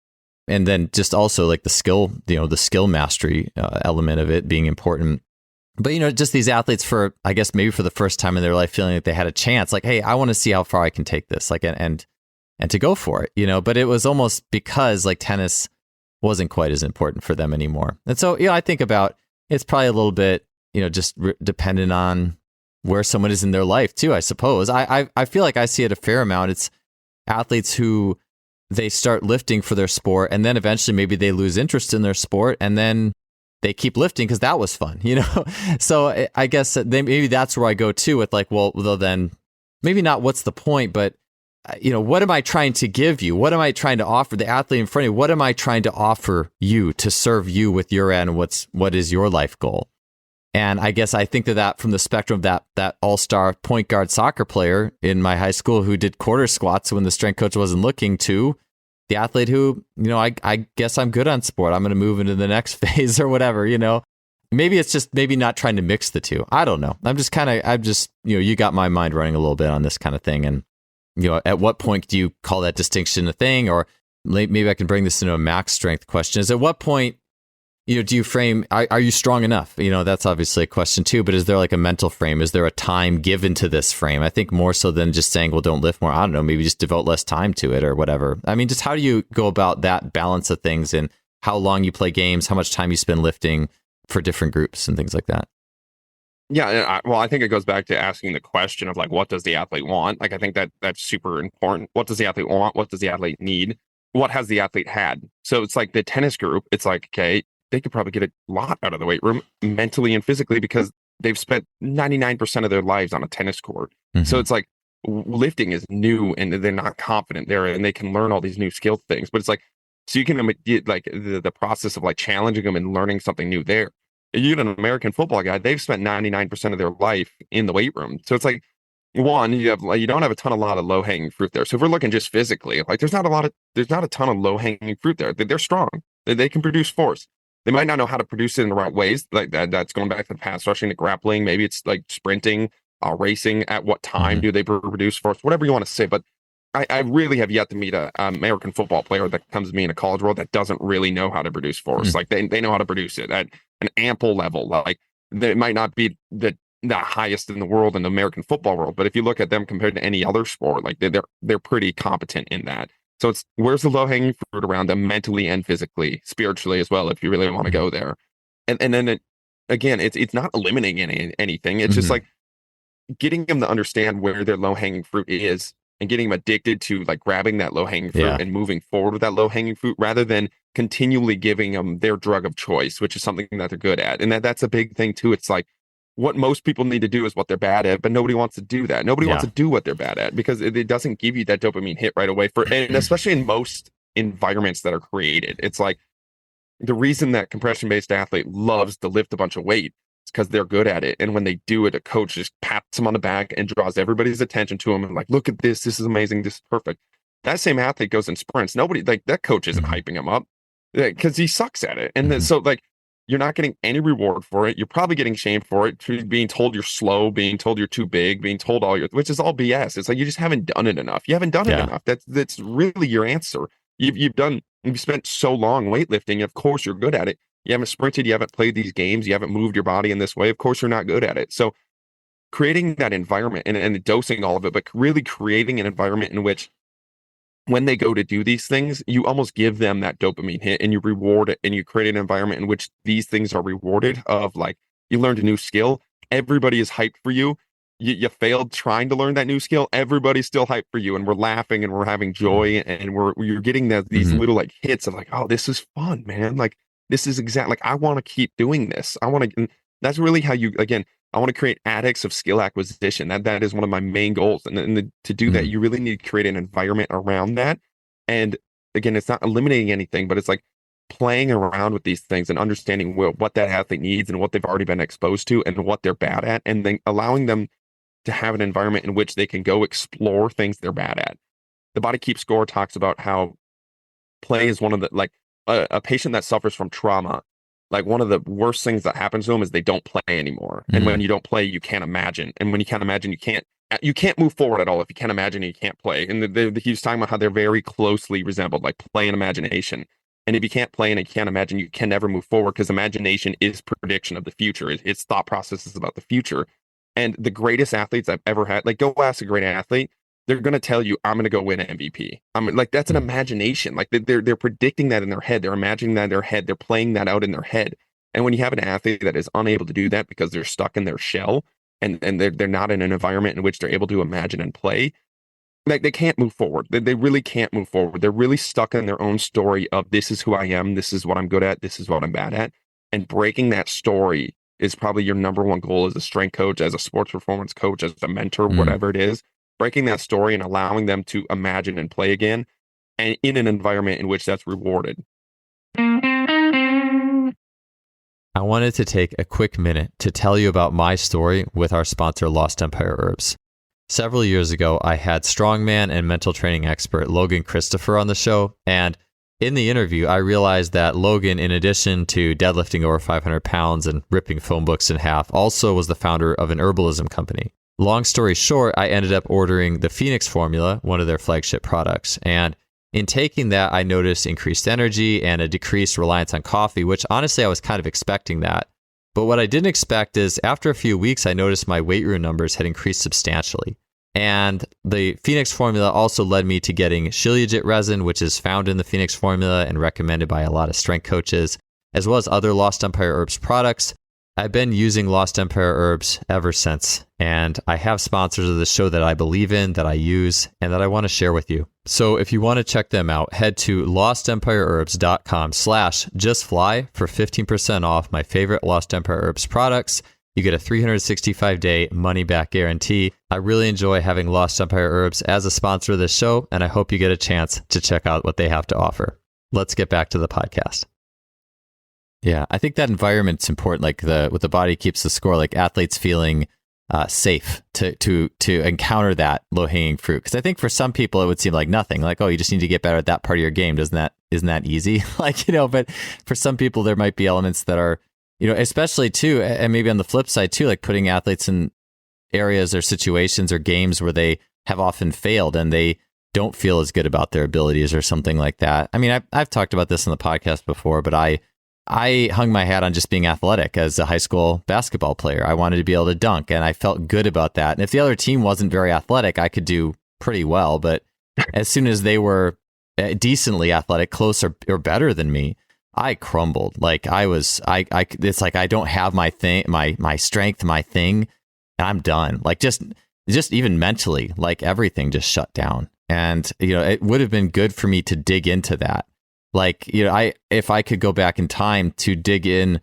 And then just also like the skill, the skill mastery element of it being important. But, just these athletes for, I guess, maybe for the first time in their life, feeling like they had a chance, like, hey, I want to see how far I can take this, like, and to go for it, but it was almost because like tennis wasn't quite as important for them anymore. And so, I think about it's probably a little bit, just dependent on where someone is in their life too, I suppose. I feel like I see it a fair amount. It's athletes who they start lifting for their sport and then eventually maybe they lose interest in their sport and then they keep lifting because that was fun, So I guess maybe that's where I go too with like, well, then maybe not what's the point, but what am I trying to give you? What am I trying to offer the athlete in front of you? What am I trying to offer you to serve you with your end? What is your life goal? And I guess I think that from the spectrum of that all-star point guard soccer player in my high school who did quarter squats when the strength coach wasn't looking, to the athlete who, I guess I'm good on sport. I'm going to move into the next phase or whatever, Maybe it's just not trying to mix the two. I don't know. I'm just you got my mind running a little bit on this kind of thing. And, at what point do you call that distinction a thing? Or maybe I can bring this into a max strength question. Is at what point, do you frame, are you strong enough? That's obviously a question too, but is there like a mental frame? Is there a time given to this frame? I think more so than just saying, well, don't lift more. I don't know, maybe just devote less time to it or whatever. I mean, just how do you go about that balance of things and how long you play games, how much time you spend lifting for different groups and things like that? Yeah, well, I think it goes back to asking the question of like, what does the athlete want? Like, I think that's super important. What does the athlete want? What does the athlete need? What has the athlete had? So it's like the tennis group. It's like, okay, they could probably get a lot out of the weight room mentally and physically because they've spent 99% of their lives on a tennis court. Mm-hmm. So it's like lifting is new and they're not confident there and they can learn all these new skill things. But it's like, so you can get like the process of like challenging them and learning something new there. You get an American football guy, they've spent 99% of their life in the weight room. So it's like, one, you don't have a lot of low hanging fruit there. So if we're looking just physically, like there's not a ton of low hanging fruit there. They're strong. They can produce force. They might not know how to produce it in the right ways. Like that's going back to the pass rushing, to grappling. Maybe it's like sprinting, racing. At what time do they produce force? Whatever you want to say. But I really have yet to meet an American football player that comes to me in a college world that doesn't really know how to produce force. Like they know how to produce it at an ample level. Like they might not be the highest in the world in the American football world, but if you look at them compared to any other sport, like they're pretty competent in that. So it's where's the low hanging fruit around them mentally and physically, spiritually as well, if you really want to go there. And then again, it's not eliminating anything. It's just like getting them to understand where their low hanging fruit is and getting them addicted to like grabbing that low hanging fruit and moving forward with that low hanging fruit rather than continually giving them their drug of choice, which is something that they're good at. And that's a big thing too. It's like what most people need to do is what they're bad at, but nobody wants to do that. Nobody wants to do what they're bad at because it doesn't give you that dopamine hit right away and especially in most environments that are created. It's like the reason that compression-based athlete loves to lift a bunch of weight is because they're good at it. And when they do it, a coach just pats them on the back and draws everybody's attention to them and like, look at this. This is amazing. This is perfect. That same athlete goes and sprints. Nobody like that coach isn't hyping him up because he sucks at it. And then, so like, you're not getting any reward for it. You're probably getting shamed for it, being told you're slow, being told you're too big, being told which is all BS. It's like you just haven't done it enough. You haven't done it enough. That's really your answer. You've spent so long weightlifting. Of course you're good at it. You haven't sprinted. You haven't played these games. You haven't moved your body in this way. Of course you're not good at it. So creating that environment and dosing all of it, but really creating an environment in which when they go to do these things, you almost give them that dopamine hit and you reward it and you create an environment in which these things are rewarded of like, you learned a new skill. Everybody is hyped for you. you failed trying to learn that new skill, everybody's still hyped for you, and we're laughing and we're having joy, and you're getting these little like hits of like, oh, this is fun, man. Like this is exactly like I want to keep doing this. I want to. That's really how you again. I want to create addicts of skill acquisition. That is one of my main goals, and to do that, you really need to create an environment around that. And again, it's not eliminating anything, but it's like playing around with these things and understanding what that athlete needs and what they've already been exposed to and what they're bad at, and then allowing them to have an environment in which they can go explore things they're bad at. The Body Keeps Score talks about how play is one of the, like a patient that suffers from trauma, like one of the worst things that happens to them is they don't play anymore. And when you don't play, you can't imagine. And when you can't imagine, you can't move forward at all. If you can't imagine, you can't play. And he was talking about how they're very closely resembled, like play and imagination. And if you can't play and you can't imagine, you can never move forward, because imagination is prediction of the future. It's thought processes about the future. And the greatest athletes I've ever had, like go ask a great athlete, they're going to tell you, I'm going to go win an MVP. I'm like, that's an imagination. Like they're predicting that in their head. They're imagining that in their head. They're playing that out in their head. And when you have an athlete that is unable to do that because they're stuck in their shell and they're not in an environment in which they're able to imagine and play, like they can't move forward. They really can't move forward. They're really stuck in their own story of this is who I am. This is what I'm good at. This is what I'm bad at. And breaking that story is probably your number one goal as a strength coach, as a sports performance coach, as a mentor, whatever it is. Breaking that story and allowing them to imagine and play again, and in an environment in which that's rewarded. I wanted to take a quick minute to tell you about my story with our sponsor, Lost Empire Herbs. Several years ago, I had strongman and mental training expert Logan Christopher on the show, and in the interview, I realized that Logan, in addition to deadlifting over 500 pounds and ripping phone books in half, also was the founder of an herbalism company. Long story short, I ended up ordering the Phoenix formula, one of their flagship products. And in taking that, I noticed increased energy and a decreased reliance on coffee, which honestly, I was kind of expecting that. But what I didn't expect is after a few weeks, I noticed my weight room numbers had increased substantially. And the Phoenix formula also led me to getting Shilajit resin, which is found in the Phoenix formula and recommended by a lot of strength coaches, as well as other Lost Empire Herbs products. I've been using Lost Empire Herbs ever since, and I have sponsors of the show that I believe in, that I use, and that I want to share with you. So if you want to check them out, head to lostempireherbs.com/justfly for 15% off my favorite Lost Empire Herbs products. You get a 365-day money-back guarantee. I really enjoy having Lost Empire Herbs as a sponsor of this show, and I hope you get a chance to check out what they have to offer. Let's get back to the podcast. Yeah, I think that environment's important. Like with the Body Keeps the Score, like athletes feeling safe to encounter that low-hanging fruit. Because I think for some people it would seem like nothing. Like, oh, you just need to get better at that part of your game. Isn't that easy? Like, but for some people there might be elements that are, especially too, and maybe on the flip side too, like putting athletes in areas or situations or games where they have often failed and they don't feel as good about their abilities or something like that. I mean, I've talked about this on the podcast before, but I hung my hat on just being athletic as a high school basketball player. I wanted to be able to dunk, and I felt good about that. And if the other team wasn't very athletic, I could do pretty well. But as soon as they were decently athletic, close or better than me, I crumbled. Like it's like I don't have my thing, my strength, my thing, and I'm done. Like just even mentally, like everything just shut down. And it would have been good for me to dig into that. Like, if I could go back in time to dig in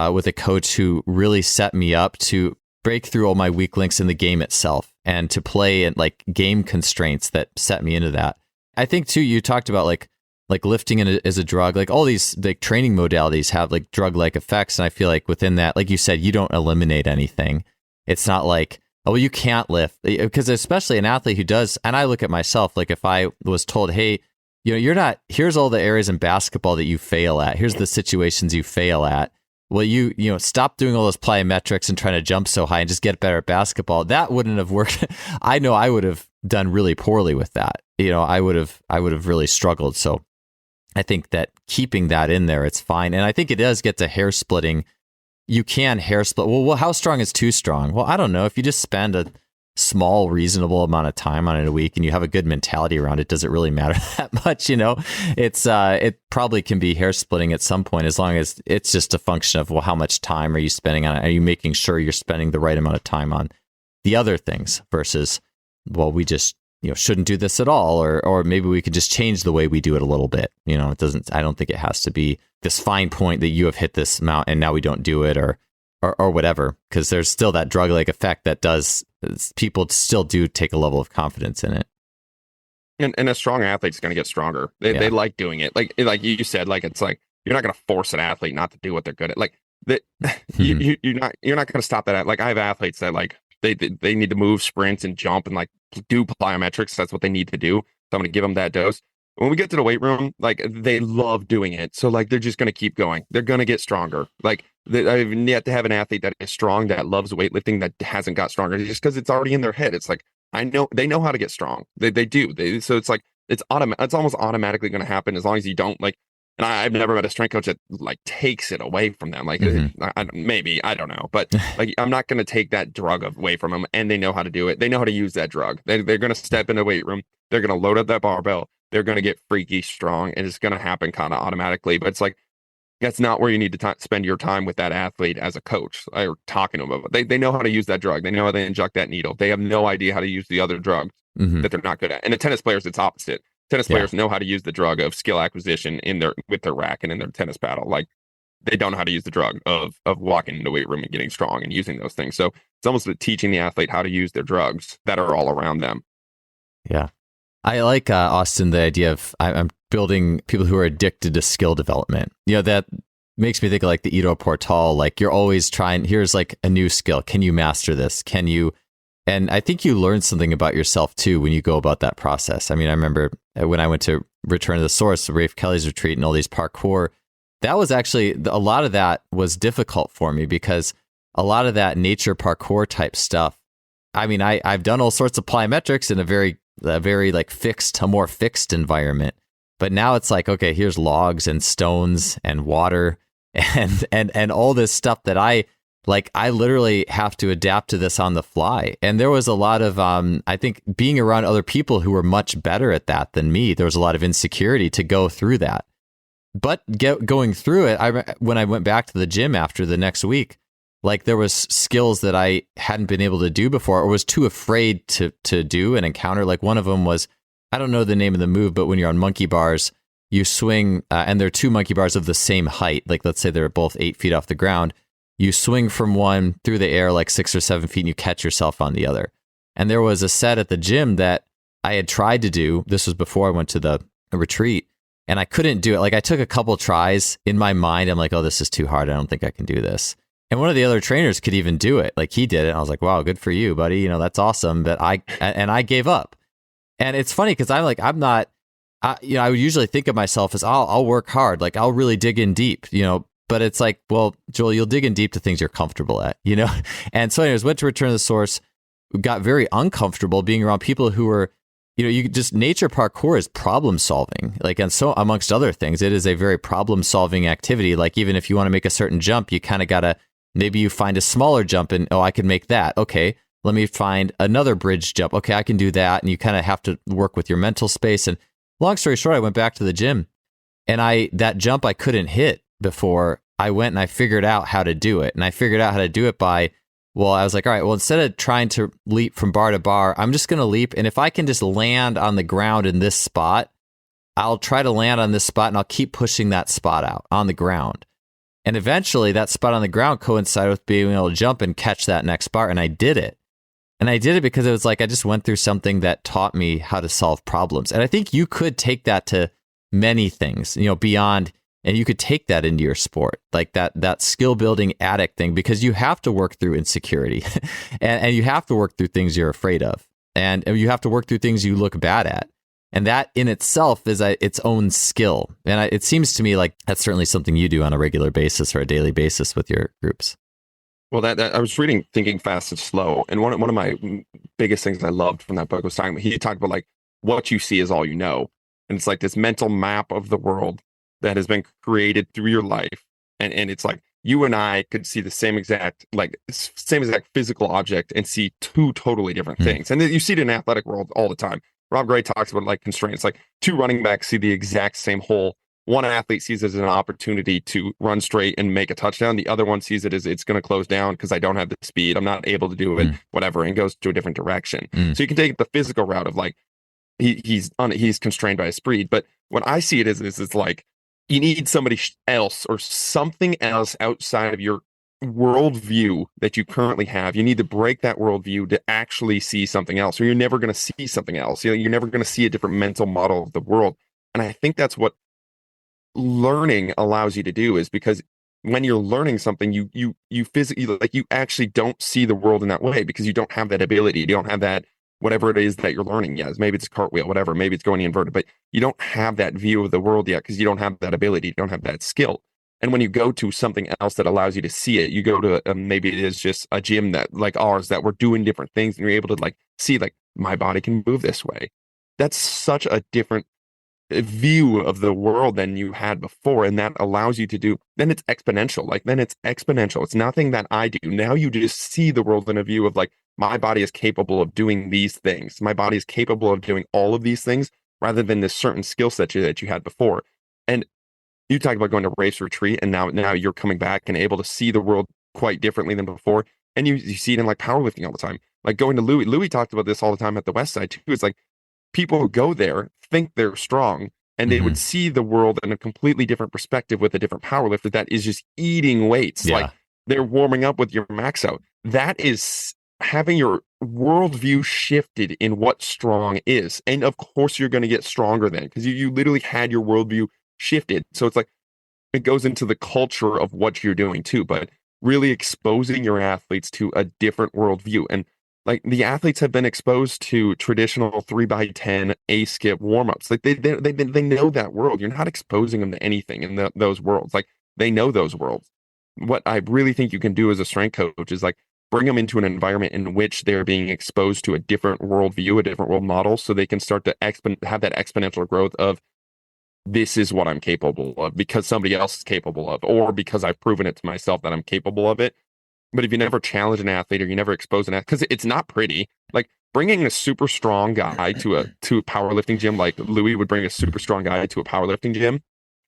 with a coach who really set me up to break through all my weak links in the game itself and to play and like game constraints that set me into that. I think too, you talked about like lifting as a drug, like all these like training modalities have like drug-like effects. And I feel like within that, like you said, you don't eliminate anything. It's not like, oh, well, you can't lift, because especially an athlete who does. And I look at myself, like if I was told, hey, you're not, here's all the areas in basketball that you fail at. Here's the situations you fail at. Well, you stop doing all those plyometrics and trying to jump so high and just get better at basketball. That wouldn't have worked. I know I would have done really poorly with that. I would have really struggled. So I think that keeping that in there, it's fine. And I think it does get to hair splitting. You can hair split. Well, how strong is too strong? Well, I don't know. If you just spend a small, reasonable amount of time on it a week and you have a good mentality around it, does it really matter that much? It probably can be hair splitting at some point, as long as it's just a function of, well, how much time are you spending on it? Are you making sure you're spending the right amount of time on the other things versus, well, we just, shouldn't do this at all, or maybe we could just change the way we do it a little bit. I don't think it has to be this fine point that you have hit this amount and now we don't do it or whatever, because there's still that drug-like effect that people still do take a level of confidence in it. And a strong athlete's going to get stronger. They like doing it. Like you said, like, it's like, you're not going to force an athlete not to do what they're good at. Like that, you're not going to stop that. Like, I have athletes that, like, they need to move, sprints, and jump, and like do plyometrics. That's what they need to do. So I'm going to give them that dose. When we get to the weight room, like, they love doing it. So, like, they're just going to keep going. They're going to get stronger. Like, I've yet to have an athlete that is strong, that loves weightlifting, that hasn't got stronger just because it's already in their head. It's like, they know how to get strong. They do. So it's like, it's almost automatically going to happen as long as you don't, like, and I've never met a strength coach that, like, takes it away from them. Like, maybe, I don't know, but like, I'm not going to take that drug away from them, and they know how to do it. They know how to use that drug. They're going to step in the weight room. They're going to load up that barbell. They're going to get freaky strong, and it's going to happen kind of automatically. But it's like, that's not where you need to spend your time with that athlete as a coach or talking to them about. They know how to use that drug. They know how to inject that needle. They have no idea how to use the other drugs that they're not good at. And the tennis players, it's opposite. Tennis players know how to use the drug of skill acquisition with their rack and in their tennis paddle. Like, they don't know how to use the drug of walking in the weight room and getting strong and using those things. So it's almost like teaching the athlete how to use their drugs that are all around them. Yeah. I like, Austin, the idea of I'm building people who are addicted to skill development. That makes me think of like the Ido Portal. Like, you're always trying, here's like a new skill. Can you master this? And I think you learn something about yourself too when you go about that process. I mean, I remember when I went to Return to the Source, Rafe Kelly's retreat, and all these parkour, that was actually, a lot of that was difficult for me because a lot of that nature parkour type stuff, I mean, I've done all sorts of plyometrics in a very like a more fixed environment. But now it's like, okay, here's logs and stones and water and all this stuff that I literally have to adapt to this on the fly. And there was a lot of, I think, being around other people who were much better at that than me, there was a lot of insecurity to go through that. But going through it, when I went back to the gym after the next week, like, there was skills that I hadn't been able to do before or was too afraid to do and encounter. Like, one of them was, I don't know the name of the move, but when you're on monkey bars, you swing, and there are two monkey bars of the same height. Like, let's say they're both 8 feet off the ground. You swing from one through the air like 6 or 7 feet and you catch yourself on the other. And there was a set at the gym that I had tried to do. This was before I went to the retreat, and I couldn't do it. Like, I took a couple tries in my mind. I'm like, oh, this is too hard. I don't think I can do this. And one of the other trainers could even do it. Like, he did it. And I was like, wow, good for you, buddy. That's awesome. But I gave up. And it's funny because I'm not, I would usually think of myself as, I'll work hard. Like, I'll really dig in deep, But it's like, well, Joel, you'll dig in deep to things you're comfortable at, And so anyways, went to Return to the Source, got very uncomfortable being around people who were, nature parkour is problem solving. Like, and so amongst other things, it is a very problem solving activity. Like, even if you want to make a certain jump, you kind of got to, maybe you find a smaller jump and, I can make that. Okay, let me find another bridge jump. Okay, I can do that. And you kind of have to work with your mental space. And long story short, I went back to the gym and that jump I couldn't hit before. I went and I figured out how to do it. And I figured out how to do it by, I was like, all right, well, instead of trying to leap from bar to bar, I'm just going to leap. And if I can just land on the ground in this spot, I'll try to land on this spot and I'll keep pushing that spot out on the ground. And eventually that spot on the ground coincided with being able to jump and catch that next bar. And I did it. And I did it because it was like, I just went through something that taught me how to solve problems. And I think you could take that to many things, beyond. And you could take that into your sport, like that skill building addict thing, because you have to work through insecurity and you have to work through things you're afraid of. And you have to work through things you look bad at. And that in itself is its own skill. And it seems to me like that's certainly something you do on a regular basis or a daily basis with your groups. Well, that I was reading Thinking Fast and Slow. And one of my biggest things I loved from that book was he talked about like, what you see is all you know. And it's like this mental map of the world that has been created through your life. And it's like, you and I could see the same exact physical object and see two totally different things. And you see it in the athletic world all the time. Rob Gray talks about like constraints, like two running backs see the exact same hole one athlete sees it as an opportunity to run straight and make a touchdown. The other one sees it as it's going to close down because I don't have the speed. I'm not able to do it, whatever, and goes to a different direction. So you can take the physical route of like, he's constrained by his speed. But what I see it as is it's like, you need somebody else or something else outside of your worldview that you currently have. You need to break that worldview to actually see something else, or you're never going to see something else. You're never going to see a different mental model of the world. And I think that's what learning allows you to do, is because when you're learning something, you physically, like, you actually don't see the world in that way because you don't have that ability. You don't have that, whatever it is that you're learning. Yes, maybe it's a cartwheel, whatever, maybe it's going inverted, but you don't have that view of the world yet because you don't have that ability, you don't have that skill. And when you go to something else that allows you to see it, you go to maybe it is just a gym that like ours that we're doing different things, and you're able to like see like my body can move this way. That's such a different view of the world than you had before, and that allows you to do, then it's exponential. Like then it's exponential. It's nothing that I do. Now you just see the world in a view of like, my body is capable of doing these things. My body is capable of doing all of these things rather than this certain skill set that you had before. And you talk about going to race retreat, and now you're coming back and able to see the world quite differently than before. And you see it in like powerlifting all the time. Like going to Louis talked about this all the time at the West Side too. It's like people who go there think they're strong, and they would see the world in a completely different perspective with a different powerlifter that is just eating weights. Like they're warming up with your max out. That is having your worldview shifted in what strong is. And of course you're going to get stronger then, because you literally had your worldview shifted. So it's like, it goes into the culture of what you're doing too, but really exposing your athletes to a different worldview. And like the athletes have been exposed to traditional 3x10 A skip warmups. Like they know that world. You're not exposing them to anything in those worlds. Like they know those worlds. What I really think you can do as a strength coach is like bring them into an environment in which they're being exposed to a different worldview, a different world model, so they can start to have that exponential growth of, this is what I'm capable of because somebody else is capable of, or because I've proven it to myself that I'm capable of it. But if you never challenge an athlete, or you never expose an athlete, because it's not pretty, like bringing a super strong guy to a powerlifting gym, like Louis would bring a super strong guy to a powerlifting gym,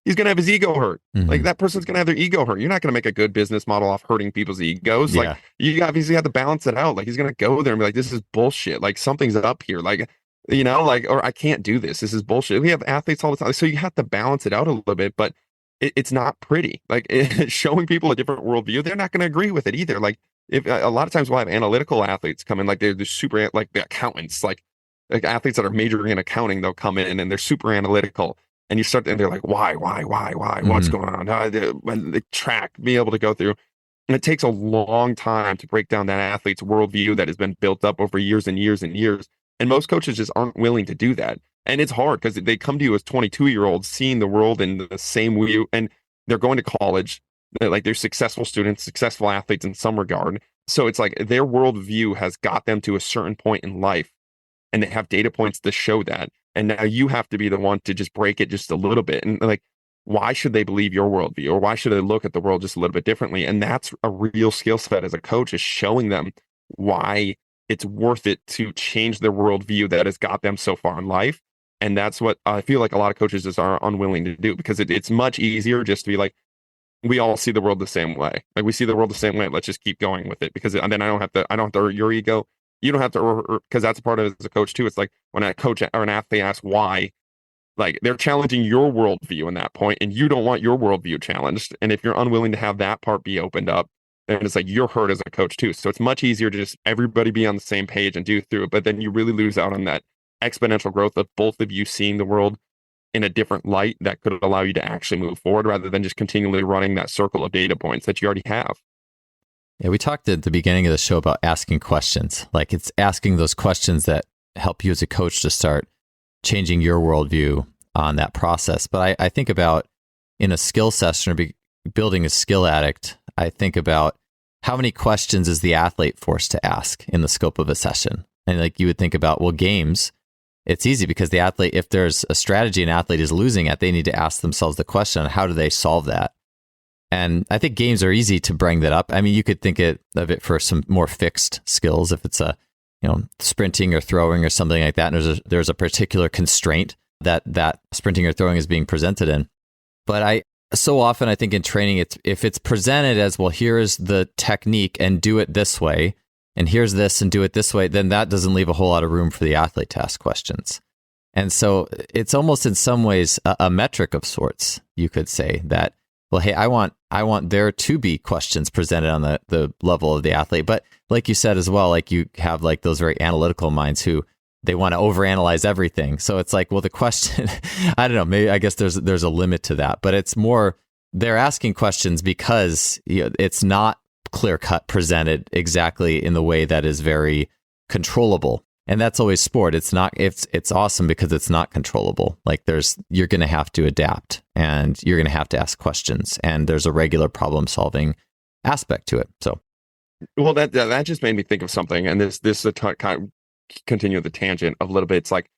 he's going to have his ego hurt. Like that person's going to have their ego hurt. You're not going to make a good business model off hurting people's egos. Like you obviously have to balance it out. Like he's going to go there and be like, this is bullshit. Like something's up here. Like, you know, like, or I can't do this. This is bullshit. We have athletes all the time. So you have to balance it out a little bit, but it's not pretty. Like showing people a different worldview, they're not going to agree with it either. Like if a lot of times we'll have analytical athletes come in, like they're super, like the accountants, like athletes that are majoring in accounting, they'll come in and they're super analytical. And you start, and they're like, why, what's going on? When they track, be able to go through. And it takes a long time to break down that athlete's worldview that has been built up over years and years and years. And most coaches just aren't willing to do that. And it's hard because they come to you as 22-year-olds seeing the world in the same way, and they're going to college. They're successful students, successful athletes in some regard. So it's like their worldview has got them to a certain point in life, and they have data points to show that. And now you have to be the one to just break it just a little bit. And like, why should they believe your worldview, or why should they look at the world just a little bit differently? And that's a real skill set as a coach, is showing them why it's worth it to change their worldview that has got them so far in life. And that's what I feel like a lot of coaches just are unwilling to do, because it's much easier just to be like, we all see the world the same way. Like we see the world the same way. Let's just keep going with it, because then I don't have to hurt your ego. You don't have to, because that's a part of it as a coach too. It's like when a coach or an athlete asks why, like they're challenging your worldview in that point, and you don't want your worldview challenged. And if you're unwilling to have that part be opened up, then it's like you're hurt as a coach too. So it's much easier to just everybody be on the same page and do through it. But then you really lose out on that exponential growth of both of you seeing the world in a different light that could allow you to actually move forward, rather than just continually running that circle of data points that you already have. Yeah, we talked at the beginning of the show about asking questions. Like it's asking those questions that help you as a coach to start changing your worldview on that process. But I think about in a skill session or building a skill addict, I think about how many questions is the athlete forced to ask in the scope of a session. And like you would think about, well, games, it's easy because the athlete, if there's a strategy an athlete is losing at, they need to ask themselves the question, how do they solve that? And I think games are easy to bring that up. I mean, you could think of it for some more fixed skills. If it's sprinting or throwing or something like that, and there's a particular constraint that sprinting or throwing is being presented in. But so often I think in training, if it's presented as, well, here's the technique and do it this way, and here's this and do it this way, then that doesn't leave a whole lot of room for the athlete to ask questions. And so it's almost in some ways a metric of sorts, you could say, that, well, hey, I want there to be questions presented on the level of the athlete. But like you said as well, like you have like those very analytical minds who they want to overanalyze everything. So it's like, well, the question, I don't know, maybe I guess there's a limit to that, but it's more they're asking questions because it's not clear cut presented exactly in the way that is very controllable. And that's always sport. It's not, it's awesome because it's not controllable. Like you're going to have to adapt and you're going to have to ask questions, and there's a regular problem solving aspect to it. So, well, that just made me think of something. And this is kind of continue the tangent a little bit. It's like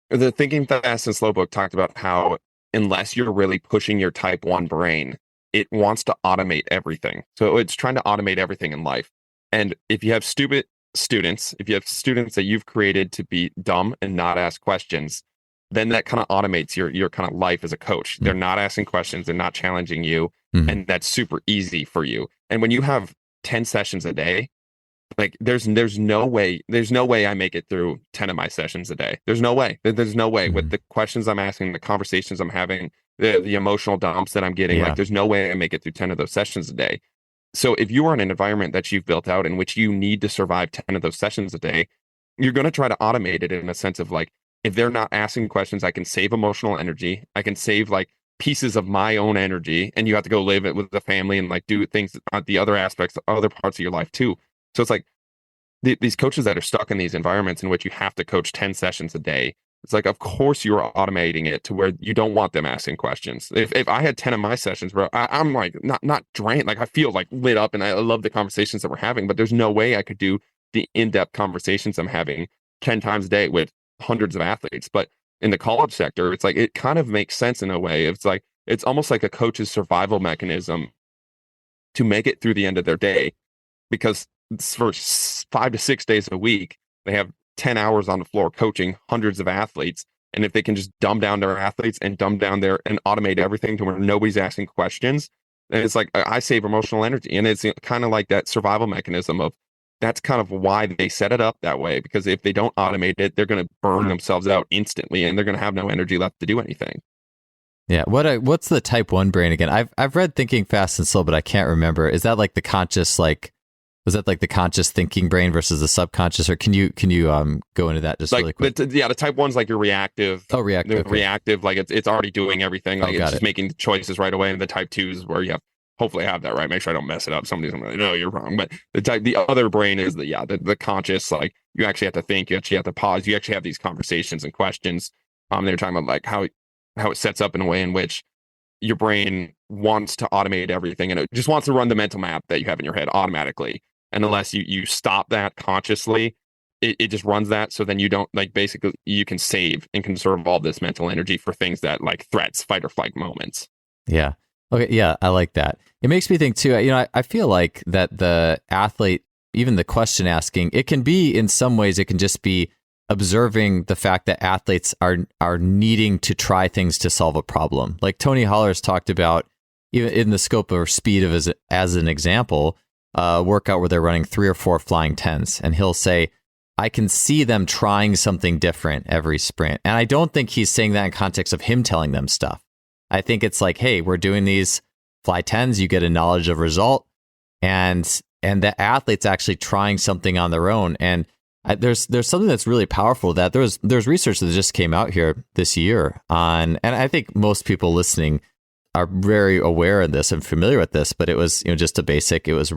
the Thinking Fast and Slow book talked about how unless you're really pushing your type 1 brain, it wants to automate everything. So it's trying to automate everything in life. And if you have stupid students, if you have students that you've created to be dumb and not ask questions, then that kind of automates your kind of life as a coach. Mm-hmm. They're not asking questions, they're not challenging you, mm-hmm. and that's super easy for you. And when you have 10 sessions a day, like there's no way I make it through 10 of my sessions a day. There's no way mm-hmm. with the questions I'm asking, the conversations I'm having, the emotional dumps that I'm getting, like there's no way I make it through 10 of those sessions a day. So if you are in an environment that you've built out in which you need to survive 10 of those sessions a day, you're going to try to automate it in a sense of like, if they're not asking questions, I can save emotional energy. I can save like pieces of my own energy, and you have to go live it with the family and like do things on the other aspects, other parts of your life too. So it's like these coaches that are stuck in these environments in which you have to coach 10 sessions a day. It's like, of course you're automating it to where you don't want them asking questions. If I had 10 of my sessions, bro, I'm like not drained. Like I feel like lit up and I love the conversations that we're having, but there's no way I could do the in-depth conversations I'm having 10 times a day with hundreds of athletes. But in the college sector, it's like, it kind of makes sense in a way. It's like, it's almost like a coach's survival mechanism to make it through the end of their day, because for 5 to 6 days a week, they have 10 hours on the floor coaching hundreds of athletes. And if they can just dumb down their athletes and dumb down and automate everything to where nobody's asking questions, then it's like, I save emotional energy. And it's kind of like that survival mechanism of, that's kind of why they set it up that way, because if they don't automate it, they're going to burn themselves out instantly and they're going to have no energy left to do anything. Yeah. What's the type 1 brain again? I've read Thinking Fast and Slow, but I can't remember. Is that like the conscious, was that like the conscious thinking brain versus the subconscious, or can you go into that just like really quick? The type 1's like your reactive. Oh, reactive. Okay. Reactive, like it's already doing everything. Like it's just making choices right away. And the type 2's where you have, hopefully I have that right. Make sure I don't mess it up. Somebody's gonna be like, no, you're wrong. But the other brain is the conscious. Like you actually have to think. You actually have to pause. You actually have these conversations and questions. They're talking about like how it sets up in a way in which your brain wants to automate everything, and it just wants to run the mental map that you have in your head automatically. And unless you stop that consciously, it just runs that. So then you don't, like, basically you can save and conserve all this mental energy for things that like threats, fight or flight moments. Yeah. Okay. Yeah. I like that. It makes me think too, I feel like that the athlete, even the question asking, it can be, in some ways, it can just be observing the fact that athletes are needing to try things to solve a problem. Like Tony Holler's talked about, even in the scope of speed of as an example, workout where they're running 3 or 4 flying 10s, and he'll say, I can see them trying something different every sprint. And I don't think he's saying that in context of him telling them stuff. I think it's like, hey, we're doing these fly 10s, you get a knowledge of result, and the athlete's actually trying something on their own. And there's something that's really powerful, that there's research that just came out here this year on, and I think most people listening are very aware of this and familiar with this, but it was, just a basic, it was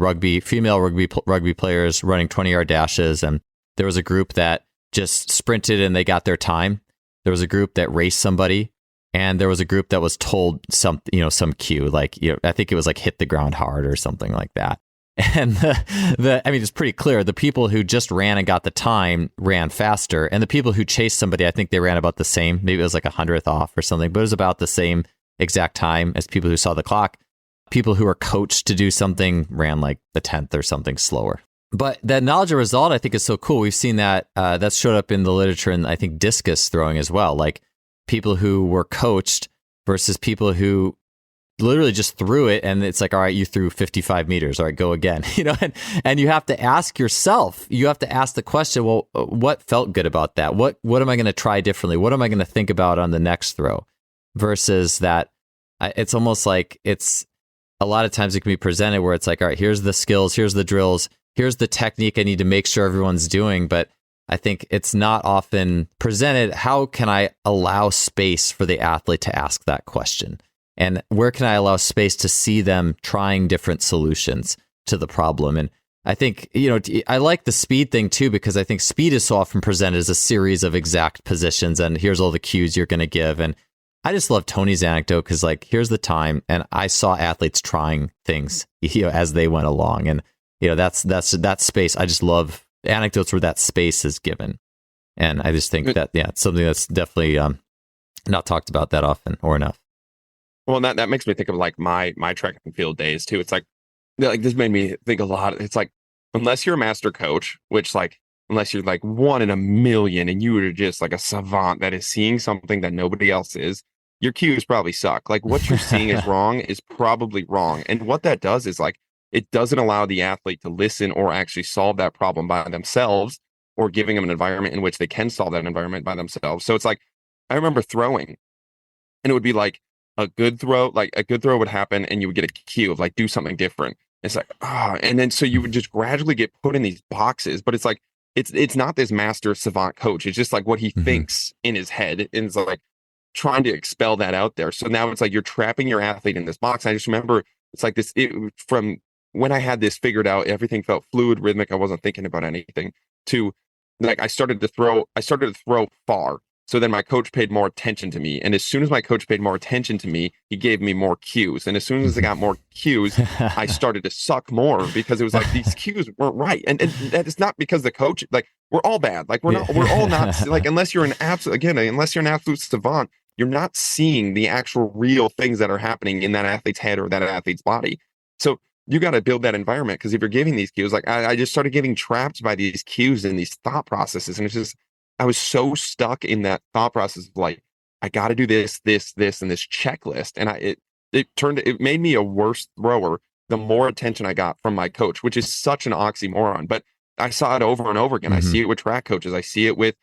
female rugby players running 20-yard dashes. And there was a group that just sprinted and they got their time. There was a group that raced somebody, and there was a group that was told some cue, like, I think it was like hit the ground hard or something like that. And it's pretty clear. The people who just ran and got the time ran faster. And the people who chased somebody, I think they ran about the same. Maybe it was like 100th off or something, but it was about the same exact time as people who saw the clock. People who were coached to do something ran like the 10th or something slower. But that knowledge of result, I think, is so cool. We've seen that that's showed up in the literature, and I think discus throwing as well. Like people who were coached versus people who literally just threw it and it's like, all right, you threw 55 meters. All right, go again. And you have to ask yourself, you have to ask the question, well, what felt good about that? What am I going to try differently? What am I going to think about on the next throw? Versus that, it's almost like it's a lot of times it can be presented where it's like, all right, here's the skills, here's the drills, here's the technique I need to make sure everyone's doing. But I think it's not often presented. How can I allow space for the athlete to ask that question? And where can I allow space to see them trying different solutions to the problem? And I think, I like the speed thing too, because I think speed is so often presented as a series of exact positions and here's all the cues you're going to give. And I just love Tony's anecdote because here's the time. And I saw athletes trying things, as they went along. And, that's that space. I just love anecdotes where that space is given. And I just think that, it's something that's definitely not talked about that often or enough. Well, that makes me think of my track and field days too. It's like this made me think a lot. It's like, unless you're a master coach, which unless you're like one in a million and you are just like a savant that is seeing something that nobody else is, your cues probably suck. Like what you're seeing is wrong is probably wrong. And what that does is it doesn't allow the athlete to listen or actually solve that problem by themselves, or giving them an environment in which they can solve that environment by themselves. So it's like, I remember throwing and it would be like, a good throw would happen and you would get a cue of do something different. It's like, and then so you would just gradually get put in these boxes, but it's like, it's not this master savant coach. It's just like what he thinks in his head, and it's like trying to expel that out there. So now it's like you're trapping your athlete in this box. I just remember it's like this, from when I had this figured out, everything felt fluid, rhythmic. I wasn't thinking about anything, to I started to throw far. So then my coach paid more attention to me. And as soon as my coach paid more attention to me, he gave me more cues. And as soon as I got more cues, I started to suck more, because it was like these cues weren't right. And that is not because the coach, we're all bad. We're all not unless you're an absolute savant, you're not seeing the actual real things that are happening in that athlete's head or that athlete's body. So you got to build that environment, because if you're giving these cues, I just started getting trapped by these cues and these thought processes. And it's just, I was so stuck in that thought process of I got to do this, and this checklist. And it made me a worse thrower the more attention I got from my coach, which is such an oxymoron. But I saw it over and over again. I see it with track coaches. I see it with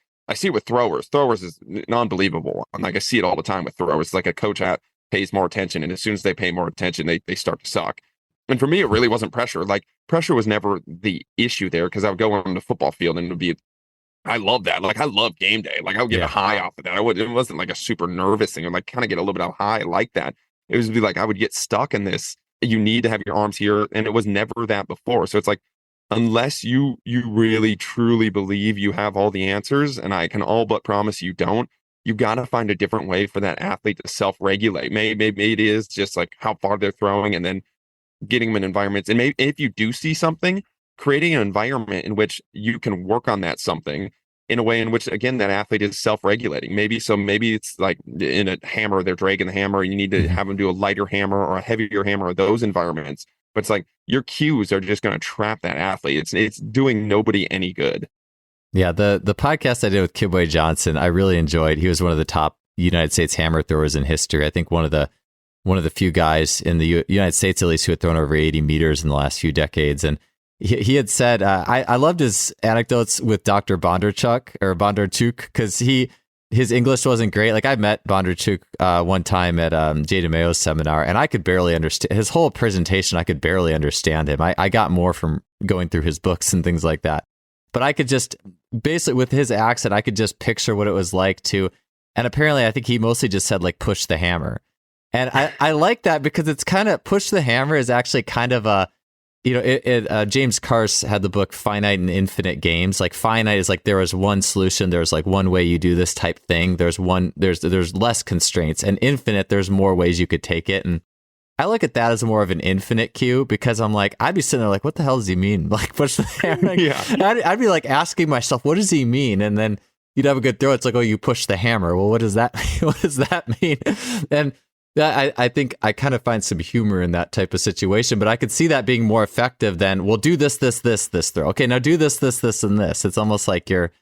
throwers. Throwers is unbelievable. I see it all the time with throwers. It's like a coach pays more attention, and as soon as they pay more attention, they start to suck. And for me, it really wasn't pressure. Pressure was never the issue there, because I would go on the football field and it would be, I love that. I love game day. I would get a high off of that. It wasn't a super nervous thing. Or kind of get a little bit of high like that. It was be I would get stuck in this. You need to have your arms here. And it was never that before. So it's unless you really truly believe you have all the answers, and I can all but promise you don't, you got to find a different way for that athlete to self-regulate. Maybe it is just how far they're throwing, and then getting them in environments. And maybe if you do see something, creating an environment in which you can work on that something in a way in which, again, that athlete is self-regulating. Maybe it's in a hammer, they're dragging the hammer, and you need to have them do a lighter hammer or a heavier hammer, or those environments. But it's your cues are just going to trap that athlete. It's doing nobody any good. Yeah, the podcast I did with Kibwe Johnson, I really enjoyed. He was one of the top United States hammer throwers in history. I think one of the few guys in the United States, at least, who had thrown over 80 meters in the last few decades. And he had said, I loved his anecdotes with Dr. Bondarchuk, because his English wasn't great. I met Bondarchuk one time at Jay DeMayo's seminar, and I could barely understand his whole presentation. I could barely understand him. I got more from going through his books and things like that. But I could just, basically with his accent, I could just picture what it was like to, and apparently I think he mostly just said push the hammer. And I like that, because it's kind of, push the hammer is actually kind of a, James Carse had the book Finite and Infinite Games. Finite is there is one solution. There's one way you do this type thing. There's less constraints, and infinite, there's more ways you could take it. And I look at that as more of an infinite cue, because I'm I'd be sitting there what the hell does he mean? Push the hammer. Yeah. I'd be asking myself, what does he mean? And then you'd have a good throw. It's oh, you push the hammer. Well, what does that mean? And I think I kind of find some humor in that type of situation, but I could see that being more effective than, well, do this throw. Okay, now do this, and this. It's almost like you're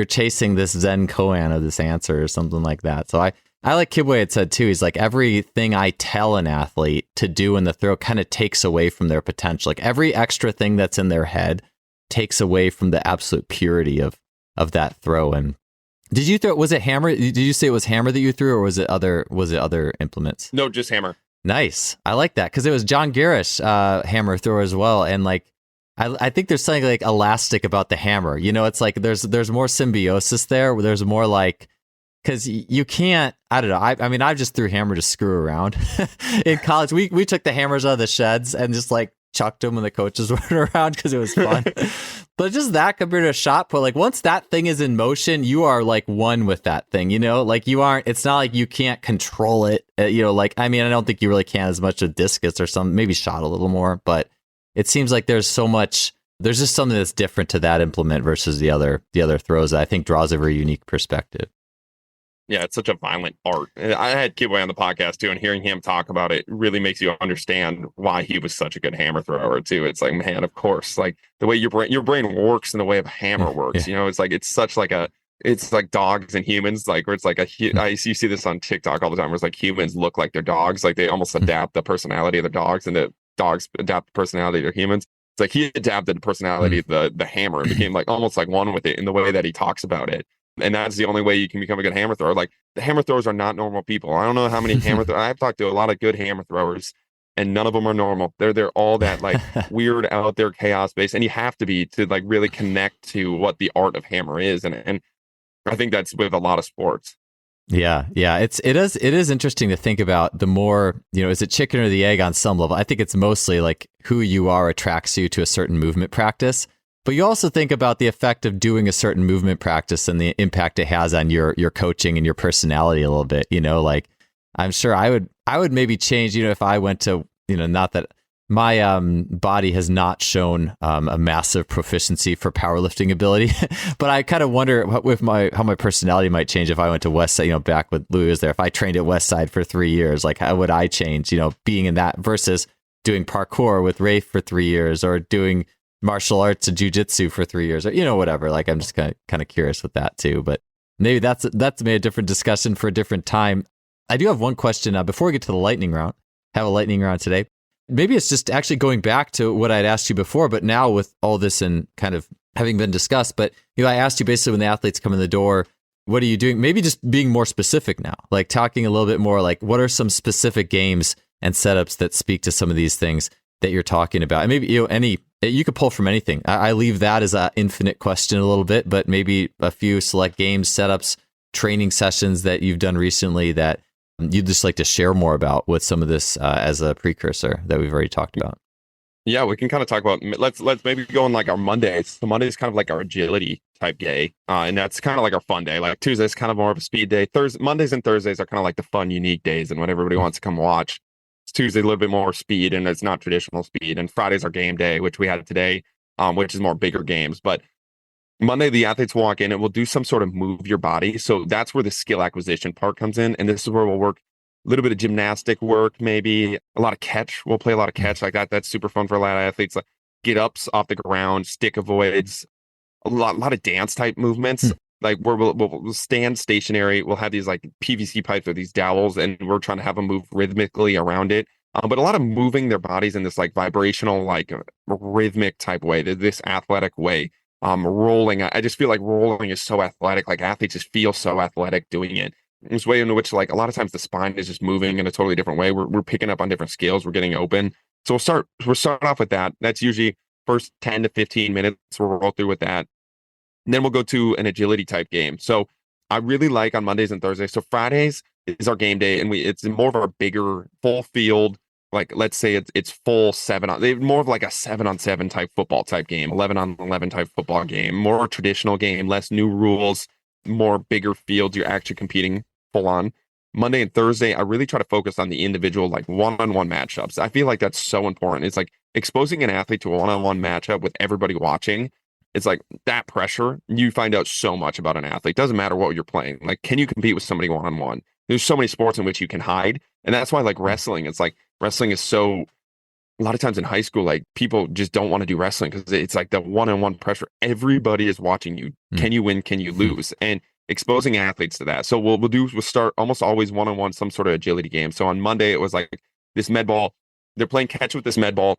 chasing this Zen koan of this answer or something like that. So I like Kibwe had said too. He's like, everything I tell an athlete to do in the throw kind of takes away from their potential. Like every extra thing that's in their head takes away from the absolute purity of that throw. And did you throw? Was it hammer? Did you say it was hammer that you threw, or was it other implements? No, just hammer. Nice. I like that because it was John Garrish hammer thrower as well, and like. I think there's something like elastic about the hammer. You know, it's like there's more symbiosis there. Where there's more like, because you can't. I don't know. I mean, I just threw hammer to screw around. In college, we took the hammers out of the sheds and just like chucked them when the coaches were around because it was fun. But just that compared to a shot put, like once that thing is in motion, you are like one with that thing. You know, like you aren't. It's not like you can't control it. You know, like I mean, I don't think you really can as much with discus or some maybe shot a little more, but. It seems like there's just something that's different to that implement versus the other throws that I think draws a very unique perspective. Yeah, it's such a violent art. I had Kibwe on the podcast too, and hearing him talk about it really makes you understand why he was such a good hammer thrower too. It's like, man, of course, like the way your brain works in the way a hammer works. You know, it's like it's like dogs and humans, like where it's like you see this on TikTok all the time, where it's like humans look like their dogs, like they almost adapt the personality of their dogs, and the dogs adapt the personality of their humans. It's like he adapted the personality of the hammer and became like almost like one with it in the way that he talks about it. And that's the only way you can become a good hammer thrower. Like the hammer throwers are not normal people. I don't know how many hammer throwers. I've talked to a lot of good hammer throwers, and none of them are normal. They're all that like weird out there chaos based, and you have to be to like really connect to what the art of hammer is. And I think that's with a lot of sports. Yeah. It is interesting to think about the more, you know, is it chicken or the egg on some level? I think it's mostly like who you are attracts you to a certain movement practice. But you also think about the effect of doing a certain movement practice and the impact it has on your coaching and your personality a little bit. You know, like I'm sure I would maybe change, you know, if I went to, you know, not that my body has not shown a massive proficiency for powerlifting ability, but I kind of wonder with how my personality might change if I went to Westside, you know, back with Louis was there. If I trained at Westside for 3 years, like how would I change, you know, being in that versus doing parkour with Rafe for 3 years or doing martial arts and jujitsu for 3 years or, you know, whatever. Like I'm just kind of curious with that too, but maybe that's maybe a different discussion for a different time. I do have one question before we get to the lightning round. Have a lightning round today. Maybe it's just actually going back to what I'd asked you before, but now with all this and kind of having been discussed, but you know, I asked you basically when the athletes come in the door, what are you doing? Maybe just being more specific now, like talking a little bit more like what are some specific games and setups that speak to some of these things that you're talking about? And maybe, you know, you could pull from anything. I leave that as an infinite question a little bit, but maybe a few select games, setups, training sessions that you've done recently that you'd just like to share more about with some of this as a precursor that we've already talked about. Yeah, we can kind of talk about, let's maybe go on like our Mondays. So Monday is kind of like our agility type day. And that's kind of like our fun day. Like Tuesday's kind of more of a speed day. Mondays and Thursdays are kind of like the fun, unique days and when everybody wants to come watch. It's Tuesday, a little bit more speed and it's not traditional speed. And Friday's our game day, which we had today, which is more bigger games. But Monday, the athletes walk in and we'll do some sort of move your body. So that's where the skill acquisition part comes in. And this is where we'll work a little bit of gymnastic work, maybe a lot of catch. We'll play a lot of catch like that. That's super fun for a lot of athletes. Like get ups off the ground, stick avoids, a lot of dance type movements. Like where we'll stand stationary. We'll have these like PVC pipes or these dowels, and we're trying to have them move rhythmically around it. But a lot of moving their bodies in this like vibrational, like rhythmic type way, this athletic way. Rolling. I just feel like rolling is so athletic. Like athletes just feel so athletic doing it. This way in which like a lot of times the spine is just moving in a totally different way. We're picking up on different scales. We're getting open. So we'll start off with that. That's usually first 10 to 15 minutes. We'll roll through with that. And then we'll go to an agility type game. So I really like on Mondays and Thursdays. So Fridays is our game day, and it's more of our bigger full field. Like let's say it's full 7-on, more of like a 7-on-7 type football type game, 11-on-11 type football game, more traditional game, less new rules, more bigger fields. You're actually competing full on. Monday and Thursday, I really try to focus on the individual, like one-on-one matchups. I feel like that's so important. It's like exposing an athlete to a one-on-one matchup with everybody watching. It's like that pressure. You find out so much about an athlete. Doesn't matter what you're playing. Like, can you compete with somebody one-on-one? There's so many sports in which you can hide. And that's why like wrestling, it's like wrestling is so, a lot of times in high school, like people just don't want to do wrestling because it's like the one-on-one pressure. Everybody is watching you. Can you win? Can you lose? And exposing athletes to that. So we'll start almost always one-on-one, some sort of agility game. So on Monday, it was like this med ball. They're playing catch with this med ball,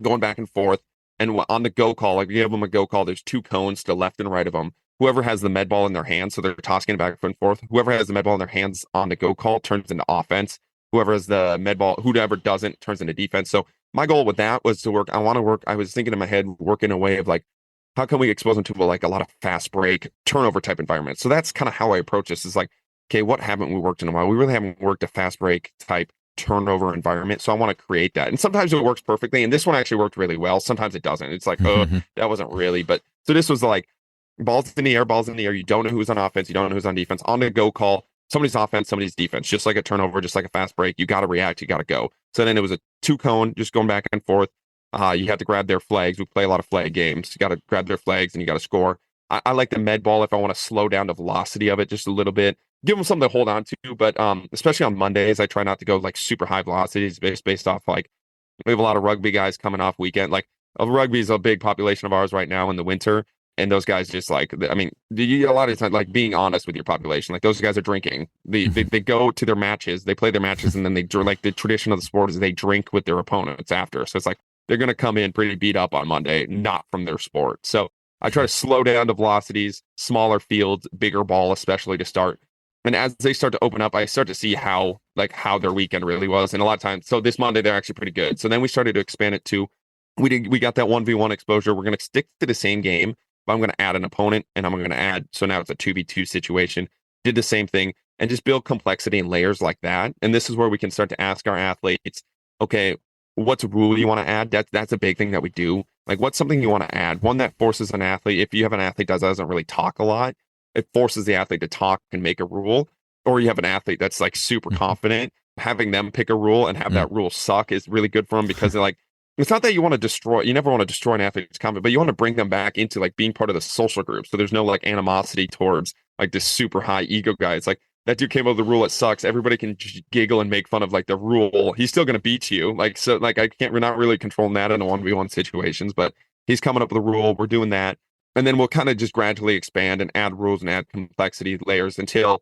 going back and forth. And on the go call, like we give them a go call, there's 2 cones to the left and right of them. Whoever has the med ball in their hands, so they're tossing it back and forth. Whoever has the med ball in their hands on the go call turns into offense. Whoever has the med ball, whoever doesn't, turns into defense. So my goal with that was to work. I was thinking in my head, work in a way of like, how can we expose them to like a lot of fast break turnover type environments? So that's kind of how I approach this. Is like, okay, what haven't we worked in a while? We really haven't worked a fast break type turnover environment. So I want to create that. And sometimes it works perfectly. And this one actually worked really well. Sometimes it doesn't. It's like, oh, that wasn't really. But so this was like balls in the air, balls in the air. You don't know who's on offense. You don't know who's on defense. On the go call, somebody's offense, somebody's defense, just like a turnover, just like a fast break. You got to react. You got to go. So then it was a 2 cone, just going back and forth. You have to grab their flags. We play a lot of flag games. You got to grab their flags and you got to score. I like the med ball if I want to slow down the velocity of it just a little bit. Give them something to hold on to, but especially on Mondays, I try not to go like super high velocities based off like we have a lot of rugby guys coming off weekend. Like rugby is a big population of ours right now in the winter, and those guys just like I mean, a lot of times like being honest with your population, like those guys are drinking. They go to their matches, they play their matches, and then they like the tradition of the sport is they drink with their opponents after. So it's like they're gonna come in pretty beat up on Monday, not from their sport. So I try to slow down the velocities, smaller fields, bigger ball, especially to start. And as they start to open up, I start to see how their weekend really was. And a lot of times, so this Monday, they're actually pretty good. So then we started to expand it to, we got that 1v1 exposure. We're going to stick to the same game, but I'm going to add an opponent and I'm going to add, so now it's a 2v2 situation. Did the same thing and just build complexity and layers like that. And this is where we can start to ask our athletes, okay, what's a rule you want to add? That's a big thing that we do. Like, what's something you want to add? One that forces an athlete, if you have an athlete that doesn't really talk a lot, it forces the athlete to talk and make a rule. Or you have an athlete that's like super confident, having them pick a rule and have that rule suck is really good for them because they're like, it's not that you want to destroy, you never want to destroy an athlete's confidence, but you want to bring them back into like being part of the social group. So there's no like animosity towards like this super high ego guy. It's like, that dude came up with the rule, it sucks. Everybody can giggle and make fun of like the rule. He's still going to beat you. Like, so like, we're not really controlling that in a 1v1 situations, but he's coming up with a rule. We're doing that. And then we'll kind of just gradually expand and add rules and add complexity layers until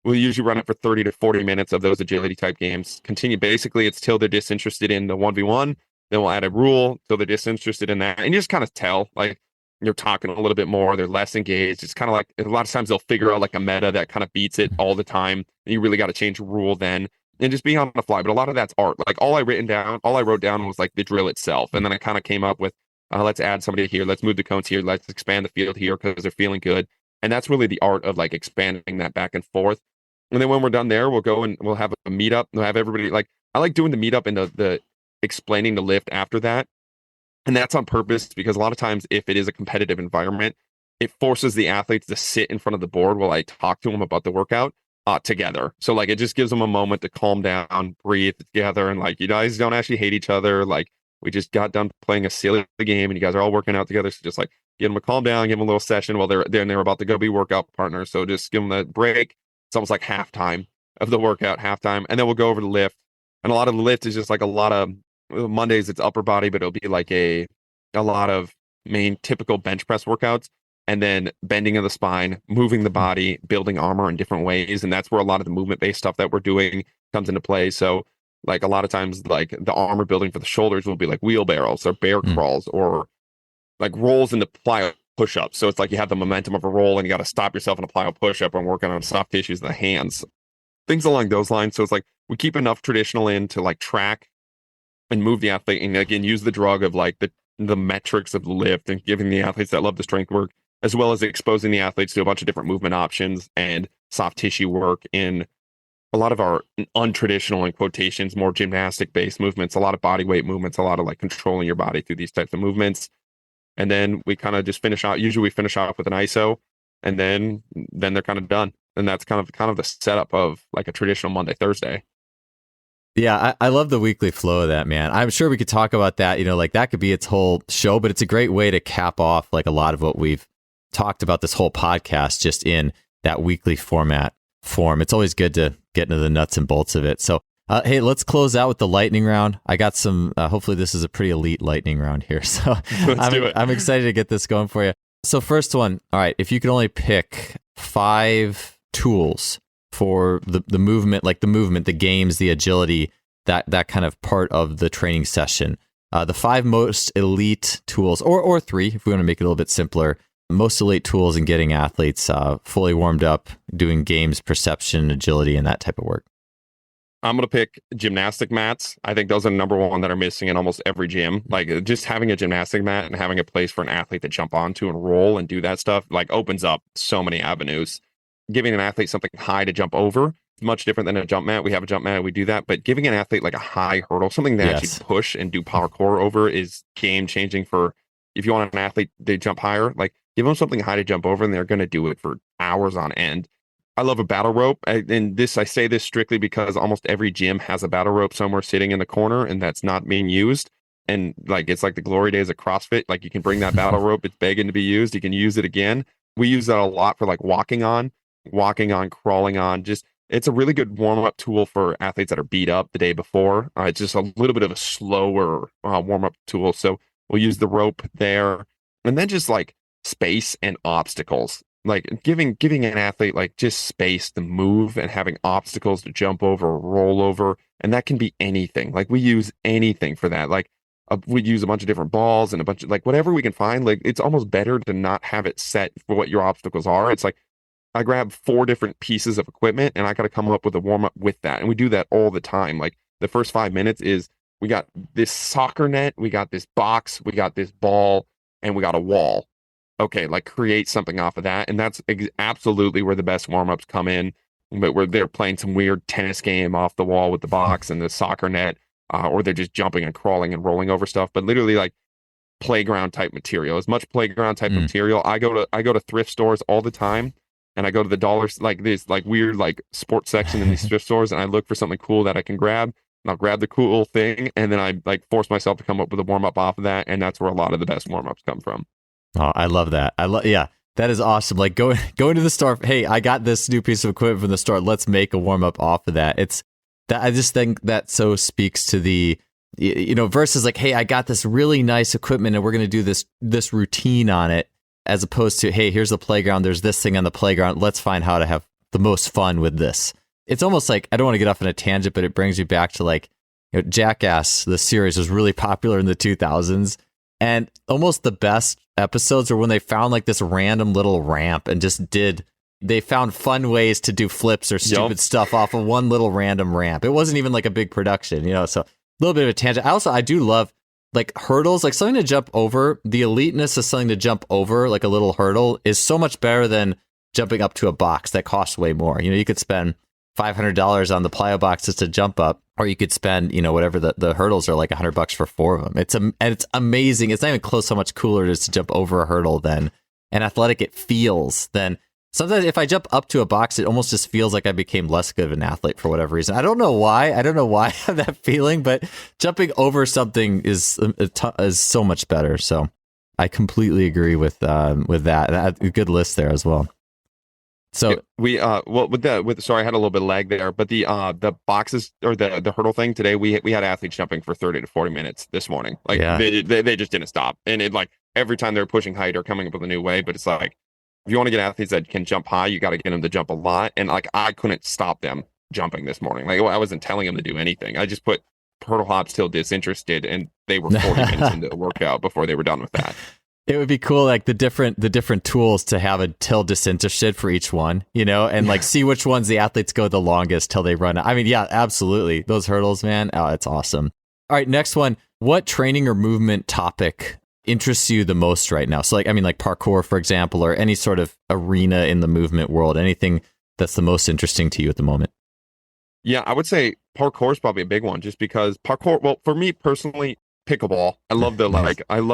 we'll usually run it for 30 to 40 minutes of those agility type games. Continue. Basically, it's till they're disinterested in the 1v1. Then we'll add a rule till they're disinterested in that. And you just kind of tell, like, you're talking a little bit more. They're less engaged. It's kind of like a lot of times they'll figure out like a meta that kind of beats it all the time. And you really got to change a rule then and just being on the fly. But a lot of that's art. Like all I wrote down was like the drill itself. And then I kind of came up with, let's add somebody here. Let's move the cones here. Let's expand the field here because they're feeling good. And that's really the art of like expanding that back and forth. And then when we're done there, we'll go and we'll have a meetup. We'll have everybody like, I like doing the meetup and the explaining the lift after that. And that's on purpose because a lot of times if it is a competitive environment, it forces the athletes to sit in front of the board while I talk to them about the workout together. So like it just gives them a moment to calm down, breathe together. And like, you guys don't actually hate each other. Like we just got done playing a silly game and you guys are all working out together. So just like get them a calm down, give them a little session while they're about to go be workout partners. So just give them a break. It's almost like halftime of the workout, halftime. And then we'll go over the lift. And a lot of the lift is just like a lot of Mondays, it's upper body, but it'll be like a lot of main typical bench press workouts. And then bending of the spine, moving the body, building armor in different ways. And that's where a lot of the movement-based stuff that we're doing comes into play. So like a lot of times, like the armor building for the shoulders will be like wheelbarrows or bear crawls or like rolls into plyo push-ups. So it's like you have the momentum of a roll and you got to stop yourself in a plyo push-up and working on soft tissues in the hands. Things along those lines. So it's like we keep enough traditional in to like track and move the athlete and again, use the drug of like the metrics of the lift and giving the athletes that love the strength work, as well as exposing the athletes to a bunch of different movement options and soft tissue work in a lot of our untraditional, in quotations, more gymnastic based movements, a lot of body weight movements, a lot of like controlling your body through these types of movements. And then we kind of just finish out, usually we finish off with an ISO and then they're kind of done. And that's kind of the setup of like a traditional Monday, Thursday. Yeah, I love the weekly flow of that, man. I'm sure we could talk about that, like that could be its whole show, but it's a great way to cap off like a lot of what we've talked about this whole podcast just in that weekly form. It's always good to get into the nuts and bolts of it. So, hey, let's close out with the lightning round. I got some, hopefully this is a pretty elite lightning round here. So I'm excited to get this going for you. So first one, all right, if you could only pick 5 tools for the movement, like the movement, the games, the agility, that kind of part of the training session. The 5 most elite tools, or 3, if we want to make it a little bit simpler, most elite tools in getting athletes fully warmed up, doing games, perception, agility, and that type of work. I'm going to pick gymnastic mats. I think those are number one that are missing in almost every gym. Like just having a gymnastic mat and having a place for an athlete to jump onto and roll and do that stuff, like opens up so many avenues. Giving an athlete something high to jump over is much different than a jump mat. We have a jump mat, we do that. But giving an athlete like a high hurdle, something to actually push and do parkour over is game changing for if you want an athlete to jump higher, like give them something high to jump over and they're going to do it for hours on end. I love a battle rope. I say this strictly because almost every gym has a battle rope somewhere sitting in the corner and that's not being used. And like, it's like the glory days of CrossFit. Like you can bring that battle rope. It's begging to be used. You can use it again. We use that a lot for like walking on, crawling on. Just, it's a really good warm up tool for athletes that are beat up the day before. It's just a little bit of a slower warm up tool. So we'll use the rope there. And then just like space and obstacles. Like giving an athlete like just space to move and having obstacles to jump over or roll over. And that can be anything. Like we use anything for that. Like we use a bunch of different balls and a bunch of like whatever we can find. Like it's almost better to not have it set for what your obstacles are. It's like I grab 4 different pieces of equipment and I got to come up with a warm up with that. And we do that all the time. Like the first 5 minutes is we got this soccer net, we got this box, we got this ball, and we got a wall. Okay, like create something off of that. And that's absolutely where the best warm-ups come in. But where they're playing some weird tennis game off the wall with the box and the soccer net, or they're just jumping and crawling and rolling over stuff. But literally like playground type material, as much playground type material. I go to thrift stores all the time, and I go to the dollars, like this like weird like sports section in these thrift stores, and I look for something cool that I can grab. And I'll grab the cool thing, and then I like force myself to come up with a warm-up off of that. And that's where a lot of the best warm-ups come from. Oh, I love that. Yeah, that is awesome. Like going to the store. Hey, I got this new piece of equipment from the store. Let's make a warm up off of that. It's that I just think that so speaks to the, versus like, hey, I got this really nice equipment and we're going to do this routine on it, as opposed to, hey, here's the playground. There's this thing on the playground. Let's find how to have the most fun with this. It's almost like, I don't want to get off on a tangent, but it brings you back to like, Jackass, the series was really popular in the 2000s. And almost the best episodes are when they found like this random little ramp and they found fun ways to do flips or stupid stuff off of one little random ramp. It wasn't even like a big production, so a little bit of a tangent. I do love like hurdles, like something to jump over. The eliteness of something to jump over, like a little hurdle, is so much better than jumping up to a box that costs way more. You could spend $500 on the plyo boxes to jump up, or you could spend, whatever the hurdles are, like $100 for 4 of them. It's amazing. It's not even close how much cooler it is to jump over a hurdle than and athletic it feels. Then sometimes if I jump up to a box, it almost just feels like I became less good of an athlete for whatever reason. I don't know why I have that feeling, but jumping over something is so much better. So I completely agree with that. A good list there as well. So we sorry, I had a little bit of lag there, but the boxes or the hurdle thing today, we had athletes jumping for 30 to 40 minutes this morning. Like they just didn't stop. And it like every time they're pushing height or coming up with a new way, but it's like, if you want to get athletes that can jump high, you got to get them to jump a lot. And like, I couldn't stop them jumping this morning. Like I wasn't telling them to do anything. I just put hurdle hops till disinterested, and they were 40 minutes into the workout before they were done with that. It would be cool, like the different tools to have a till disinterested for each one, and like see which ones the athletes go the longest till they run. I mean, yeah, absolutely. Those hurdles, man. Oh, it's awesome. All right, next one. What training or movement topic interests you the most right now? So like parkour, for example, or any sort of arena in the movement world, anything that's the most interesting to you at the moment? Yeah, I would say parkour is probably a big one, just because parkour, well, for me personally, pickleball. I love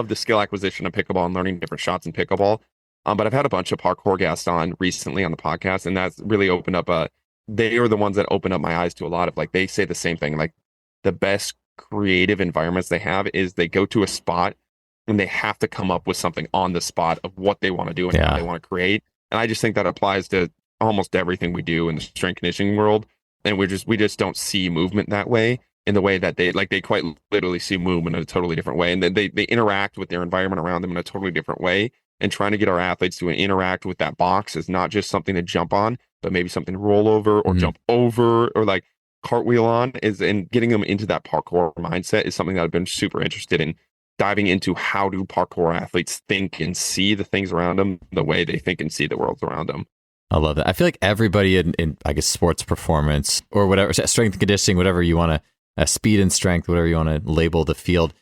the skill acquisition of pickleball and learning different shots in pickleball. But I've had a bunch of parkour guests on recently on the podcast, and that's really opened up they are the ones that open up my eyes to a lot of, like, they say the same thing, like the best creative environments they have is they go to a spot and they have to come up with something on the spot of what they want to do and how they want to create. And I just think that applies to almost everything we do in the strength conditioning world. And we just don't see movement that way, in the way that they quite literally see movement in a totally different way. And then they interact with their environment around them in a totally different way. and trying to get our athletes to interact with that box is not just something to jump on, but maybe something to roll over or jump over or like cartwheel on is, and getting them into that parkour mindset is something that I've been super interested in diving into. How do parkour athletes think and see the things around them the way they think and see the world around them? I love that. I feel like everybody in I guess, sports performance or whatever, strength and conditioning, whatever you want to, speed and strength, whatever you want to label the field,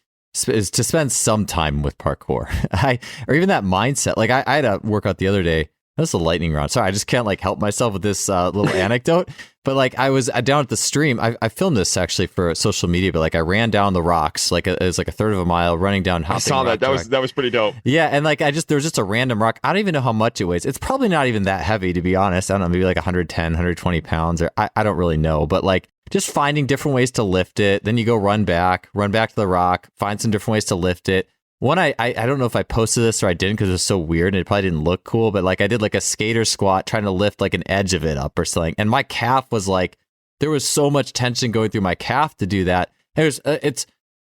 is to spend some time with parkour. Or even that mindset. Like I had a workout the other day. That was a lightning round. Sorry, I just can't like help myself with this little anecdote. But like I was down at the stream. I filmed this actually for social media. But like I ran down the rocks. Like it was like a third of a mile running down. I saw that. That was pretty dope. Yeah, and like there was just a random rock. I don't even know how much it weighs. It's probably not even that heavy, to be honest. I don't know, maybe like 110, 120 pounds, or I don't really know. But like just finding different ways to lift it. Then you go run back to the rock, find some different ways to lift it. One, I don't know if I posted this or I didn't because it was so weird and it probably didn't look cool, but like I did like a skater squat trying to lift like an edge of it up or something. And my calf was like, there was so much tension going through my calf to do that.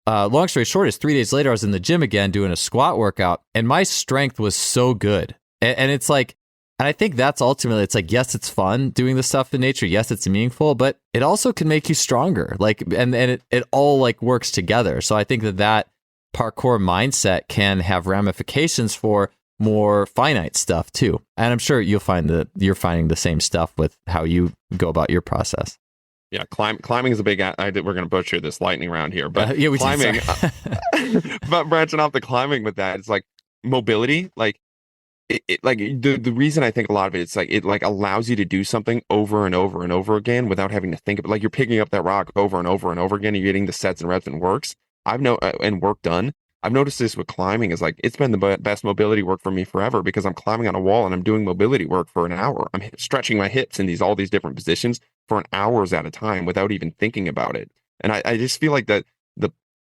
Long story short is 3 days later, I was in the gym again doing a squat workout and my strength was so good. And it's like, and I think that's ultimately, it's like, yes, it's fun doing this stuff in nature. Yes, it's meaningful, but it also can make you stronger. Like, and it all like works together. So I think that parkour mindset can have ramifications for more finite stuff too. And I'm sure you'll find that you're finding the same stuff with how you go about your process. Yeah, climbing is a big. We're going to butcher this lightning round here, but yeah, climbing. But branching off the climbing with that, it's like mobility. Like like the reason I think a lot of it's like it like allows you to do something over and over and over again without having to think of it. Like you're picking up that rock over and over and over again. You're getting the sets and reps and works. And work done. I've noticed this with climbing is like it's been the best mobility work for me forever because I'm climbing on a wall and I'm doing mobility work for an hour. I'm stretching my hips in all these different positions for an hours at a time without even thinking about it. And I just feel like that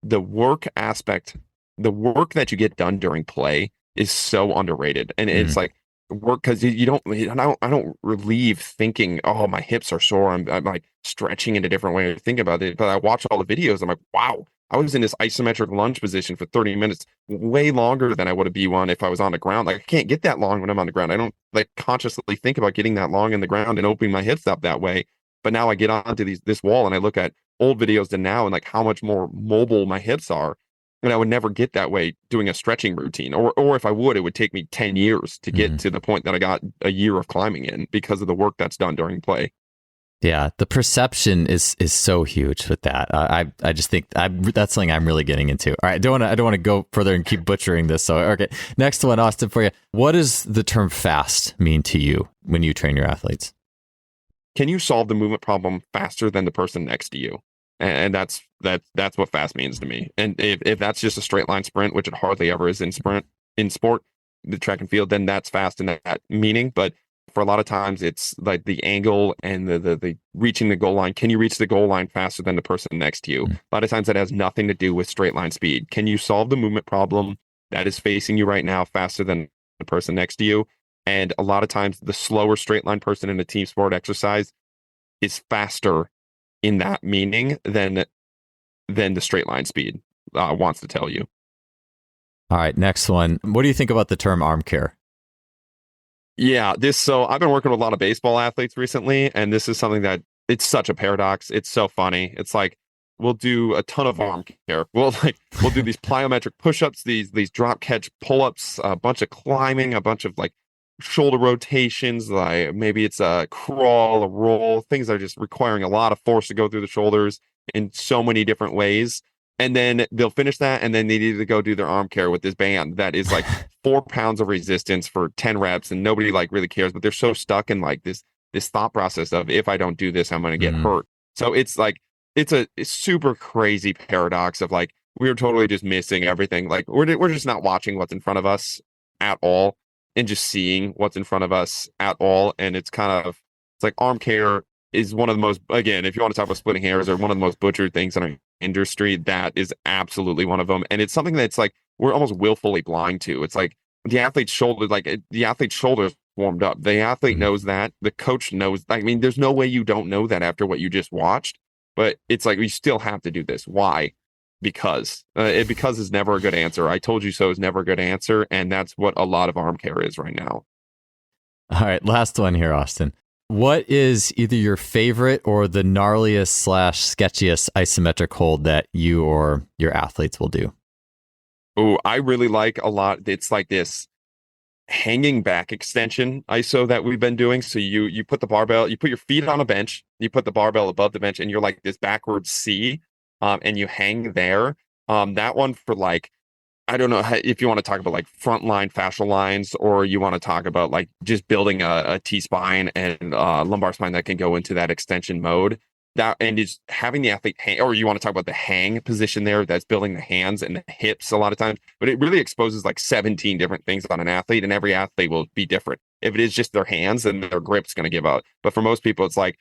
the work aspect, the work that you get done during play is so underrated. And it's like work because I don't relieve thinking, oh, my hips are sore. I'm like stretching in a different way to think about it. But I watch all the videos. I'm like, wow. I was in this isometric lunge position for 30 minutes, way longer than I would be one if I was on the ground. Like I can't get that long when I'm on the ground. I don't like consciously think about getting that long in the ground and opening my hips up that way. But now I get onto this wall and I look at old videos to now and like how much more mobile my hips are. And I would never get that way doing a stretching routine. Or if I would, it would take me 10 years to get to the point that I got a year of climbing in because of the work that's done during play. Yeah, the perception is so huge with that. I just think that's something I'm really getting into. All right, I don't want to go further and keep butchering this. So okay, next one, Austin, for you. What does the term fast mean to you when you train your athletes? Can you solve the movement problem faster than the person next to you? And that's what fast means to me. And if that's just a straight line sprint, which it hardly ever is in sport, the track and field, then that's fast in that meaning. But for a lot of times, it's like the angle and the reaching the goal line. Can you reach the goal line faster than the person next to you? A lot of times that has nothing to do with straight line speed. Can you solve the movement problem that is facing you right now faster than the person next to you? And a lot of times the slower straight line person in a team sport exercise is faster in that meaning than the straight line speed wants to tell you. All right, next one. What do you think about the term arm care? Yeah, so I've been working with a lot of baseball athletes recently, and this is something that it's such a paradox. It's so funny. It's like we'll do a ton of arm care. We'll do these plyometric push-ups, these drop catch pull-ups, a bunch of climbing, a bunch of like shoulder rotations, like maybe it's a crawl, a roll, things that are just requiring a lot of force to go through the shoulders in so many different ways. And then they'll finish that, and then they need to go do their arm care with this band that is like 4 pounds of resistance for 10 reps, and nobody like really cares, but they're so stuck in like this thought process of if I don't do this, I'm going to get hurt. So it's like it's a super crazy paradox of like we're totally just missing everything. Like we're just not watching what's in front of us at all, and just seeing what's in front of us at all. And it's like arm care is one of the most, again, if you want to talk about splitting hairs, or one of the most butchered things in our industry, that is absolutely one of them. And it's something that's like we're almost willfully blind to. It's like the athlete's shoulder, is warmed up. The athlete knows that. The coach knows. I mean, there's no way you don't know that after what you just watched. But it's like we still have to do this. Why? because is never a good answer. I told you so is never a good answer, and that's what a lot of arm care is right now. All right, last one here, Austin. What is either your favorite or the gnarliest / sketchiest isometric hold that you or your athletes will do? Oh, I really like a lot. It's like this hanging back extension ISO that we've been doing. So you put the barbell, you put your feet on a bench, you put the barbell above the bench, and you're like this backwards C, and you hang there. That one for like, I don't know if you want to talk about like frontline fascial lines, or you want to talk about like just building a T spine and lumbar spine that can go into that extension mode. That and just having the athlete hang, or you want to talk about the hang position there, that's building the hands and the hips a lot of times, but it really exposes like 17 different things on an athlete, and every athlete will be different. If it is just their hands, then their grip's going to give out. But for most people, it's like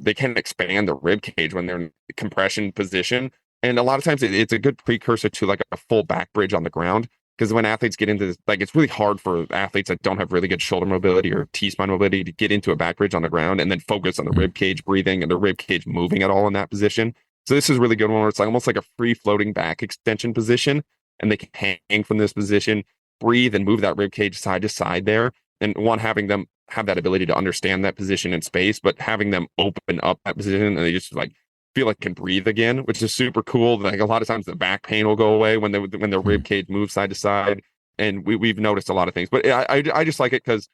they can't expand the rib cage when they're in compression position. And a lot of times it's a good precursor to like a full back bridge on the ground. Because when athletes get into this, like it's really hard for athletes that don't have really good shoulder mobility or T-spine mobility to get into a back bridge on the ground and then focus on the rib cage breathing and the rib cage moving at all in that position. So this is a really good one where it's like almost like a free floating back extension position, and they can hang from this position, breathe and move that rib cage side to side there. And one, having them have that ability to understand that position in space, but having them open up that position and they just like feel like can breathe again, which is super cool. Like a lot of times the back pain will go away when the rib cage moves side to side, and we've noticed a lot of things. But I just like it because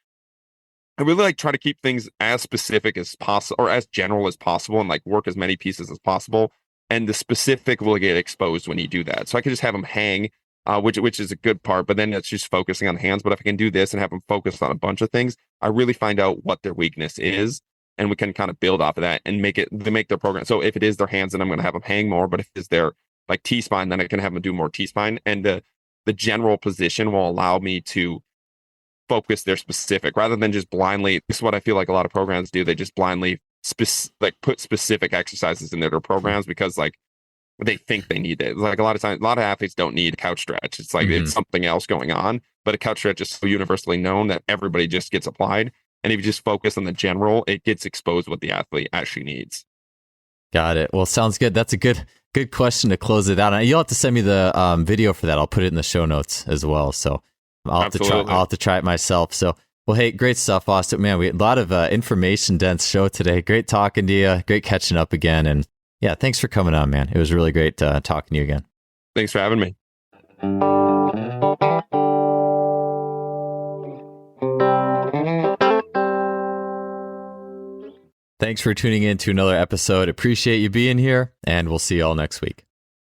I really like try to keep things as specific as possible or as general as possible, and like work as many pieces as possible. And the specific will get exposed when you do that. So I can just have them hang, which is a good part. But then it's just focusing on the hands. But if I can do this and have them focus on a bunch of things, I really find out what their weakness is. And we can kind of build off of that and make their program. So if it is their hands, then I'm going to have them hang more. But if it's their like T-spine, then I can have them do more T-spine. And the general position will allow me to focus their specific rather than just blindly. This is what I feel like a lot of programs do. They just blindly put specific exercises into their programs because like they think they need it. Like a lot of times, a lot of athletes don't need a couch stretch. It's like it's something else going on. But a couch stretch is so universally known that everybody just gets applied. And if you just focus on the general, it gets exposed what the athlete actually needs. Got it. Well, sounds good. That's a good question to close it out. You'll have to send me the video for that. I'll put it in the show notes as well. So I'll have to try it myself. So, well, hey, great stuff, Austin. Man, we had a lot of information dense show today. Great talking to you. Great catching up again. And yeah, thanks for coming on, man. It was really great talking to you again. Thanks for having me. Thanks for tuning in to another episode. Appreciate you being here, and we'll see you all next week.